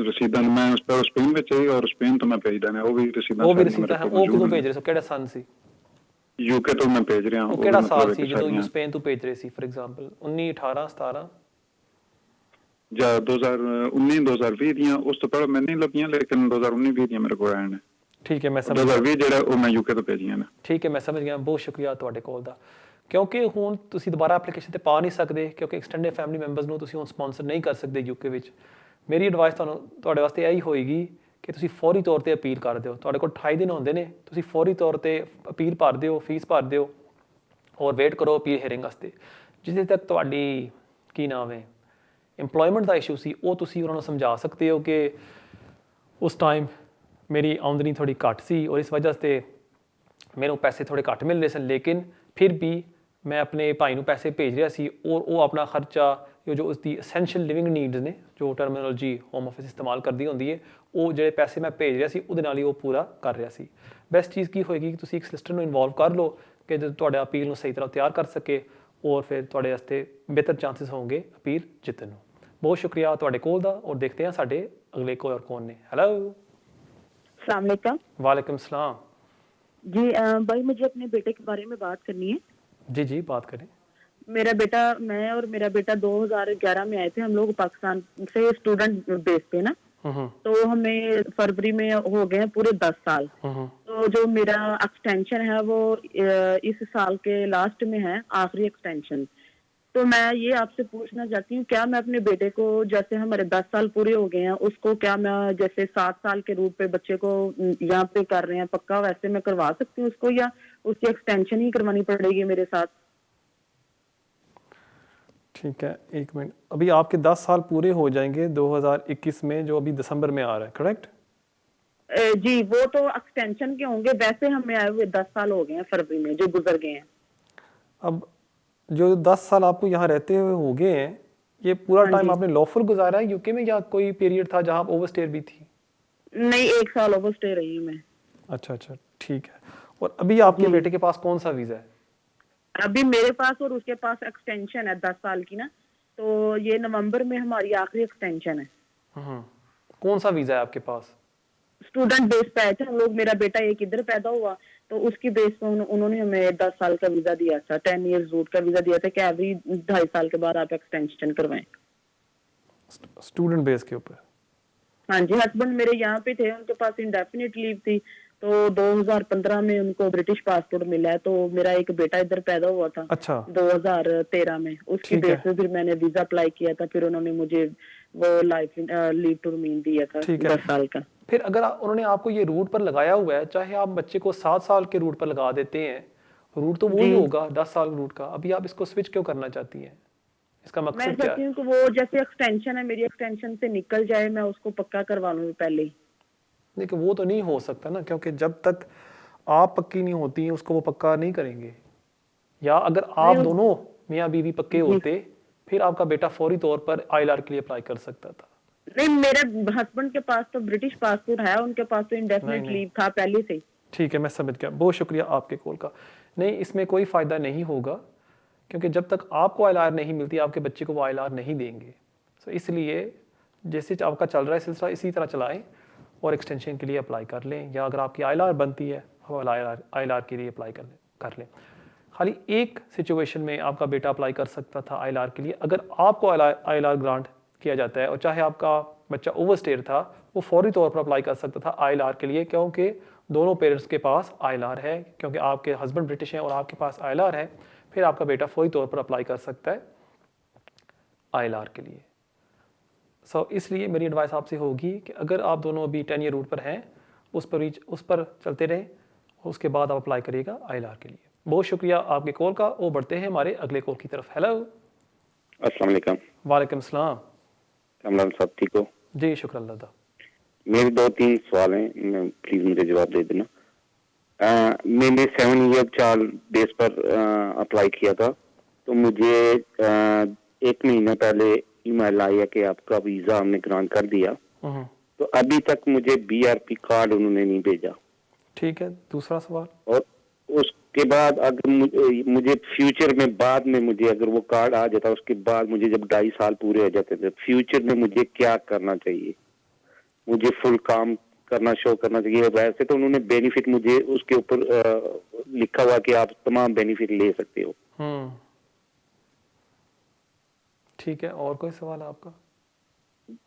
रसीदां मैं उस पर स्पेन में चाहिए, और स्पेन तो मैं भेज देना वो भी रसीदां है. वो कदों भेज रहे सो केड़ा सन सी? यूके तो मैं भेज रहा हूं. केड़ा साल सी ਜਦੋਂ स्पेन तो भेज रहे सी फॉर एग्जांपल 19 18 17 ਜਾਂ 2019 2020 ਦੀਆਂ ਉਸ ਤੋਂ ਪਹਿਲਾਂ ਮੈਨੂੰ ਨਹੀਂ ਲੱਭੀਆਂ, लेकिन 2019 20 ਦੀਆਂ ਮੇਰੇ ਕੋਲ ਆਏ ਨੇ. ठीक है, मैं समझ 2020 ਜਿਹੜਾ ਉਹ ਮੈਂ यूके ਤੋਂ ਭੇਜੀਆਂ ਨੇ. ठीक है, मैं समझ गया. बहुत शुक्रिया ਤੁਹਾਡੇ ਕੋਲ ਦਾ. ਕਿਉਂਕਿ ਹੁਣ ਤੁਸੀਂ ਦੁਬਾਰਾ ਐਪਲੀਕੇਸ਼ਨ ਤੇ ਪਾ ਨਹੀਂ ਸਕਦੇ, ਕਿਉਂਕਿ ਐਕਸਟੈਂਡਡ ਫੈਮਿਲੀ ਮੈਂਬਰਸ ਨੂੰ ਤੁਸੀਂ ਹੁਣ ਸਪਾਂਸਰ ਨਹੀਂ ਕਰ ਸਕਦੇ UK ਵਿੱਚ. ਮੇਰੀ ਐਡਵਾਈਸ ਤੁਹਾਡੇ ਵਾਸਤੇ ਇਹੀ ਹੋਏਗੀ ਕਿ ਤੁਸੀਂ ਫੌਰੀ ਤੌਰ ਤੇ ਅਪੀਲ ਕਰ ਦਿਓ. ਤੁਹਾਡੇ ਕੋਲ 28 ਦਿਨ ਹੁੰਦੇ ਨੇ, ਤੁਸੀਂ ਫੌਰੀ ਤੌਰ ਤੇ ਅਪੀਲ ਭਰ ਦਿਓ, ਫੀਸ ਭਰ ਦਿਓ, ਔਰ ਵੇਟ ਕਰੋ ਅਪੀਲ ਹੀਅਰਿੰਗ ਵਾਸਤੇ. ਜਿੱਥੇ ਤੱਕ ਤੁਹਾਡੀ ਕੀ ਨਾਮ ਹੈ ਇੰਪਲੋਇਮੈਂਟ ਦਾ ਇਸ਼ੂ ਸੀ, ਉਹ ਤੁਸੀਂ ਉਹਨਾਂ ਨੂੰ ਸਮਝਾ ਸਕਦੇ ਹੋ ਕਿ ਉਸ ਟਾਈਮ ਮੇਰੀ ਆਮਦਨੀ ਥੋੜੀ ਘੱਟ ਸੀ, ਔਰ ਇਸ ਵਜ੍ਹਾ ਤੇ ਮੈਨੂੰ ਪੈਸੇ ਥੋੜੇ ਘੱਟ ਮਿਲ ਰਹੇ ਸਨ, ਲੇਕਿਨ ਫਿਰ ਵੀ मैं अपने भाई नूं पैसे भेज रहा सी, और वो अपना खर्चा जो उसकी एसेंशियल लिविंग नीड्स ने, जो टर्मिनोलॉजी होम ऑफिस इस्तेमाल करती होंदी है, वो जो पैसे मैं भेज रहा सी ਉਹਦੇ ਨਾਲ ਹੀ ਉਹ पूरा कर रहा सी. बेस्ट चीज़ की होएगी कि ਤੁਸੀਂ ਇੱਕ ਸਿਸਟਰ ਨੂੰ ਇਨਵੋਲਵ ਕਰ ਲਓ ਕਿ ਜੋ ਤੁਹਾਡੇ ਅਪੀਲ ਨੂੰ ਸਹੀ ਤਰ੍ਹਾਂ ਤਿਆਰ ਕਰ ਸਕੇ, और फिर ਤੁਹਾਡੇ ਵਾਸਤੇ ਬਿਹਤਰ ਚਾਂਸਸ ਹੋਣਗੇ ਅਪੀਲ ਜਿੱਤਣ ਨੂੰ. बहुत शुक्रिया ਤੁਹਾਡੇ ਕੋਲ ਦਾ, और देखते हैं ਸਾਡੇ अगले कोई और कौन ने. हेलो अस्सलाम वालेकुम. वालेकुम सलाम. जी भाई मुझे अपने बेटे के बारे में बात करनी है. जी जी, बात करें। मैं और मेरा बेटा 2011 में आए थे, हम लोग पाकिस्तान से स्टूडेंट बेस पे ना, तो हमें फरवरी में हो गए पूरे 10 साल। तो जो मेरा एक्सटेंशन है वो इस साल के लास्ट में है, आखिरी एक्सटेंशन। तो मैं ये आपसे पूछना चाहती हूँ, क्या मैं अपने बेटे को, जैसे हमारे 10 साल पूरे हो गए हैं, उसको क्या मैं जैसे 7 साल के रूट पे बच्चे को यहाँ पे कर रहे हैं पक्का, वैसे मैं करवा सकती हूँ उसको, या उसकी एक्सटेंशन ही करवानी पड़ेगी मेरे साथ? ठीक है, एक मिनट। अभी आपके 10 साल पूरे हो जाएंगे 2021 में, जो अभी दिसंबर में आ रहा है, करेक्ट? जी, वो तो एक्सटेंशन के होंगे, वैसे हमें आए हुए 10 साल हो गए हैं फरवरी में, जो गुजर गए हैं। अब जो 10 साल आपको यहाँ रहते हुए हो गए हैं, ये पूरा टाइम आपने लॉफुल गुजारा है यूके में, या कोई पीरियड था जहाँ आप ओवरस्टे भी थी? नहीं, 1 साल ओवरस्टे रही हूँ मैं। अच्छा अच्छा, ठीक है। और अभी आपके बेटे के पास कौन सा वीजा है? अभी मेरे पास और उसके पास एक्सटेंशन है 10 साल की ना, तो ये नवंबर में हमारी आखिरी एक्सटेंशन है। कौन सा वीजा है आपके पास? स्टूडेंट बेस पे आए थे हम लोग, मेरा बेटा एक इधर पैदा हुआ, तो उसकी बेस पे उन्होंने हमें 10 साल का वीजा दिया था, 10 इयर्स रूट का वीजा दिया था कि एवरी 2.5 साल के बाद आप एक्सटेंशन करवाएं। स्टूडेंट बेस के ऊपर? हाँ जी, हस्बैंड मेरे यहाँ पे थे, उनके पास इंडेफिनिट लीव थी, तो 2015 में उनको ब्रिटिश पासपोर्ट मिला है, तो मेरा एक बेटा इधर पैदा हुआ था। अच्छा। 2013 में उसकी बेस पे फिर मैंने वीजा अप्लाई किया था, फिर उन्होंने मुझे वो लाइफ लीव टू रिमेन दिया था 10 साल का। फिर अगर उन्होंने आपको ये रूट पर लगाया हुआ है, चाहे आप बच्चे को 7 साल के रूट पर लगा देते हैं, रूट तो वही होगा 10 साल रूट का, अभी आप इसको स्विच क्यों करना चाहती हैं? इसका मकसद क्या है? मैं चाहती हूँ कि वो जैसे एक्सटेंशन है, मेरी एक्सटेंशन से निकल जाए, मैं उसको पक्का करवा लूँ पहले ही। देखिए वो तो नहीं हो सकता ना, क्योंकि जब तक आप पक्की नहीं होती हैं उसको वो पक्का नहीं करेंगे। या अगर आप दोनों मियाँ बीवी पक्के होते, फिर आपका बेटा फौरी तौर पर ILR के लिए अप्लाई कर सकता था। नहीं, मेरे हस्बैंड के पास तो ब्रिटिश पासपोर्ट है, उनके पास तो इंडेफिनिट लीव था पहले से। ठीक है, मैं समझ गया, बहुत शुक्रिया आपके कॉल का। नहीं, इसमें कोई फ़ायदा नहीं होगा, क्योंकि जब तक आपको ILR नहीं मिलती, आपके बच्चे को वो ILR नहीं देंगे। तो इसलिए जैसे आपका चल रहा है सिलसिला, इसी तरह चलाएं और एक्सटेंशन के लिए अप्लाई कर लें, या अगर आपकी ILR बनती है वो ILR के लिए अप्लाई कर लें। खाली एक सिचुएशन में आपका बेटा अप्लाई कर सकता था ILR के लिए, अगर आपको ILR ग्रांट किया जाता है और चाहे आपका बच्चा ओवरस्टेयर था, वो फौरी तौर पर अप्लाई कर सकता था ILR के लिए, क्योंकि दोनों पेरेंट्स के पास ILR है, क्योंकि आपके हस्बैंड ब्रिटिश हैं और आपके पास ILR है, फिर आपका बेटा फौरी तौर पर अप्लाई कर सकता है ILR के लिए। इसलिए मेरी एडवाइस आपसे होगी कि अगर आप दोनों अभी 10 ईयर रूट पर हैं, उस पर चलते रहें, उसके बाद आप अप्लाई करिएगा ILR के लिए। बहुत शुक्रिया आपके कॉल का। और बढ़ते हैं हमारे अगले कॉल की तरफ। हेलो, अस्सलाम वालेकुम। वालेकुम सलाम। कमरान साहब ठीक हो? जी शुक्र अल्लाह दा। मेरे 2-3 सवाल हैं, प्लीज मुझे जवाब दे देना। मैंने 7 ईयर चाइल्ड बेस पर अप्लाई किया था, तो मुझे 1 महीना पहले ईमेल आया कि आपका वीजा हमने ग्रांट कर दिया, तो अभी तक मुझे BRP कार्ड उन्होंने नहीं भेजा। ठीक है, दूसरा सवाल। और उसके बाद अगर मुझे फ्यूचर में बाद में मुझे अगर वो कार्ड आ जाता, उसके बाद मुझे जब 2.5 साल पूरे हो जाते थे, फ्यूचर में मुझे क्या करना चाहिए? मुझे फुल काम करना शो करना चाहिए? वैसे तो उन्होंने बेनिफिट मुझे उसके ऊपर लिखा हुआ कि आप तमाम बेनिफिट ले सकते हो। ठीक है, और कोई सवाल है आपका?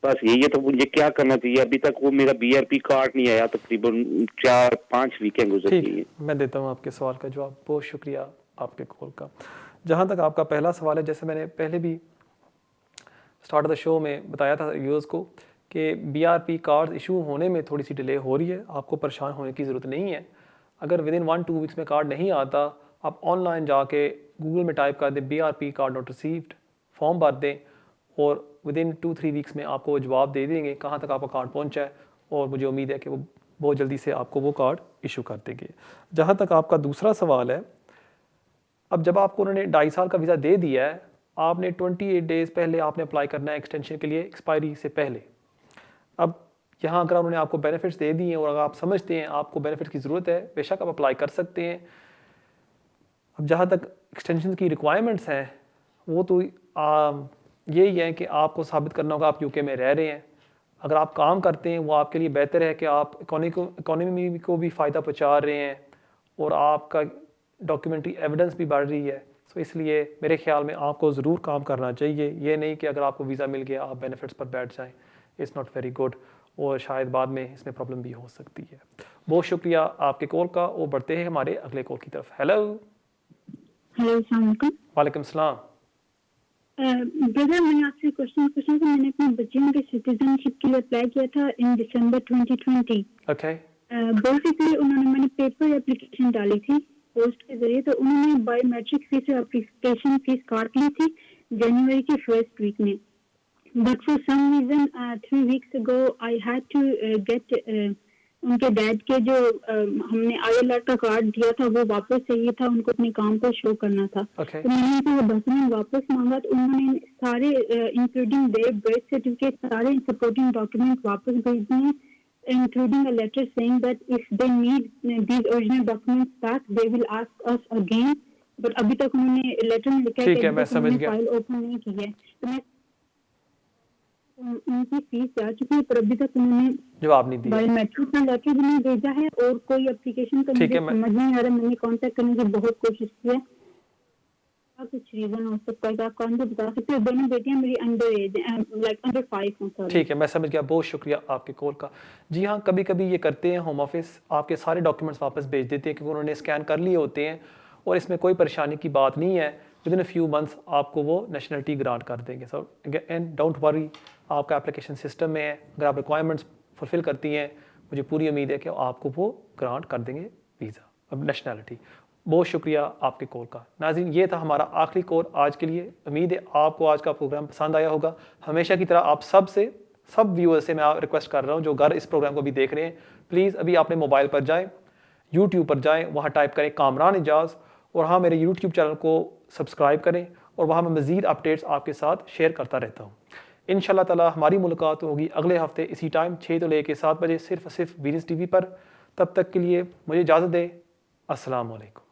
बस यही है, तो मुझे क्या करना चाहिए? अभी तक वो मेरा BRP कार्ड नहीं आया, तकरीबन 4-5 वीकेंड गुजर गई है। मैं देता हूँ आपके सवाल का जवाब। बहुत शुक्रिया आपके कॉल का। जहाँ तक आपका पहला सवाल है, जैसे मैंने पहले भी स्टार्ट ऑफ द शो में बताया था व्यूअर्स को कि BRP कार्ड इशू होने में थोड़ी सी डिले हो रही है। आपको परेशान होने की ज़रूरत नहीं है। अगर विदिन 1-2 वीक्स में कार्ड नहीं आता, आप ऑनलाइन जाके गूगल में टाइप कर दें BRP card not received, form भर दें और विदिन 2-3 वीक्स में आपको वो जवाब दे देंगे कहाँ तक आपका कार्ड पहुँचा है, और मुझे उम्मीद है कि वो बहुत जल्दी से आपको वो कार्ड इशू कर देंगे। जहाँ तक आपका दूसरा सवाल है, अब जब आपको उन्होंने 2.5 साल का वीज़ा दे दिया है, आपने 28 डेज़ पहले आपने अप्लाई करना है एक्सटेंशन के लिए, एक्सपायरी से पहले। अब यहाँ अगर उन्होंने आपको बेनिफिट्स दे दिए हैं और अगर आप समझते हैं आपको बेनिफिट की ज़रूरत है, बेशक आप अप्लाई कर सकते हैं। अब जहाँ तक एक्सटेंशन की रिक्वायरमेंट्स हैं, वो तो यही है कि आपको साबित करना होगा आप UK में रह रहे हैं। अगर आप काम करते हैं, वो आपके लिए बेहतर है कि आप इकोनॉमी को भी फ़ायदा पहुँचा रहे हैं और आपका डॉक्यूमेंट्री एविडेंस भी बढ़ रही है। सो इसलिए मेरे ख्याल में आपको ज़रूर काम करना चाहिए। ये नहीं कि अगर आपको वीज़ा मिल गया आप बेनिफिट्स पर बैठ जाएं, इट्स नॉट वेरी गुड, और शायद बाद में इसमें प्रॉब्लम भी हो सकती है। बहुत शुक्रिया आपके कॉल का। और बढ़ते हैं हमारे अगले कॉल की तरफ। हेलो। वालेकुम सलाम। ब्रदर, मैंने आपसे क्वेश्चन पूछना था। मैंने अपने बच्चियों के सिटीजनशिप के लिए अप्लाई किया था इन दिसंबर 2020। ओके। बेसिकली उन्होंने, मैंने पेपर एप्लीकेशन डाली थी पोस्ट के जरिए, तो उन्होंने बायोमेट्रिक फीस और एप्लीकेशन फीस काट ली थी जनवरी के फर्स्ट वीक में। But for some reason 3 weeks ago I had to get उनके डैड के जो हमने ILR का कार्ड दिया था वो वापस चाहिए था, उनको अपने काम पर शो करना था। तो मैंने उनसे वो डॉक्यूमेंट वापस मांगा, तो उन्होंने सारे इंक्लूडिंग देयर बर्थ सर्टिफिकेट, सारे सपोर्टिंग डॉक्यूमेंट वापस भेज दिए, including a letter saying that if they need these original documents back they will ask us again. But अभी तक उन्होंने लेटर में लिखा है कि फाइल ओपन नहीं की है। तो मैं उनकी फीस जा चुकी है, पर अभी तक उन्होंने जवाब नहीं दिया। बायोमेट्रिक का लेटर भी नहीं भेजा है और कोई एप्लीकेशन का मुझे समझ नहीं आ रहा। मैंने कांटेक्ट करने की बहुत कोशिश की है। कुछ रीजन हो सकता है कि आप कौन से बता सकते हो? दोनों बेटियां मेरी अंडर एज, लाइक अंडर 5 हैं। ठीक है, मैं समझ गया। बहुत शुक्रिया आपके कॉल का। जी हाँ, कभी कभी ये करते हैं होम ऑफिस, आपके सारे डॉक्यूमेंट्स वापस भेज देते हैं क्योंकि उन्होंने स्कैन कर लिए होते हैं, और इसमें कोई परेशानी की बात नहीं है। विदिन अ फ्यू मंथ्स आपको वो नेशनलिटी ग्रांट कर देंगे। सो एंड डोंट वरी, आपका एप्लीकेशन सिस्टम में है। अगर आप रिक्वायरमेंट्स फुलफिल करती हैं, मुझे पूरी उम्मीद है कि आपको वो ग्रांट कर देंगे वीज़ा, अब नेशनलिटी। बहुत शुक्रिया आपके कॉल का। नाज़रीन, ये था हमारा आखिरी कॉल आज के लिए। उम्मीद है आपको आज का प्रोग्राम पसंद आया होगा। हमेशा की तरह आप सब व्यूअर्स से मैं रिक्वेस्ट कर रहा हूँ जो घर इस प्रोग्राम को भी देख रहे हैं, प्लीज़ अभी अपने मोबाइल पर जाएँ, यूट्यूब पर जाएँ, वहाँ टाइप करें कामरान एजाज़, और हाँ मेरे यूट्यूब चैनल को सब्सक्राइब करें, और वहाँ मैं मज़ीद अपडेट्स आपके साथ शेयर करता रहता हूँ। इंशाल्लाह ताला हमारी मुलाकात होगी अगले हफ्ते इसी टाइम 6 से लेकर 7 बजे, सिर्फ वीनस TV पर। तब तक के लिए मुझे इजाज़त दें। अस्सलाम वालेकुम।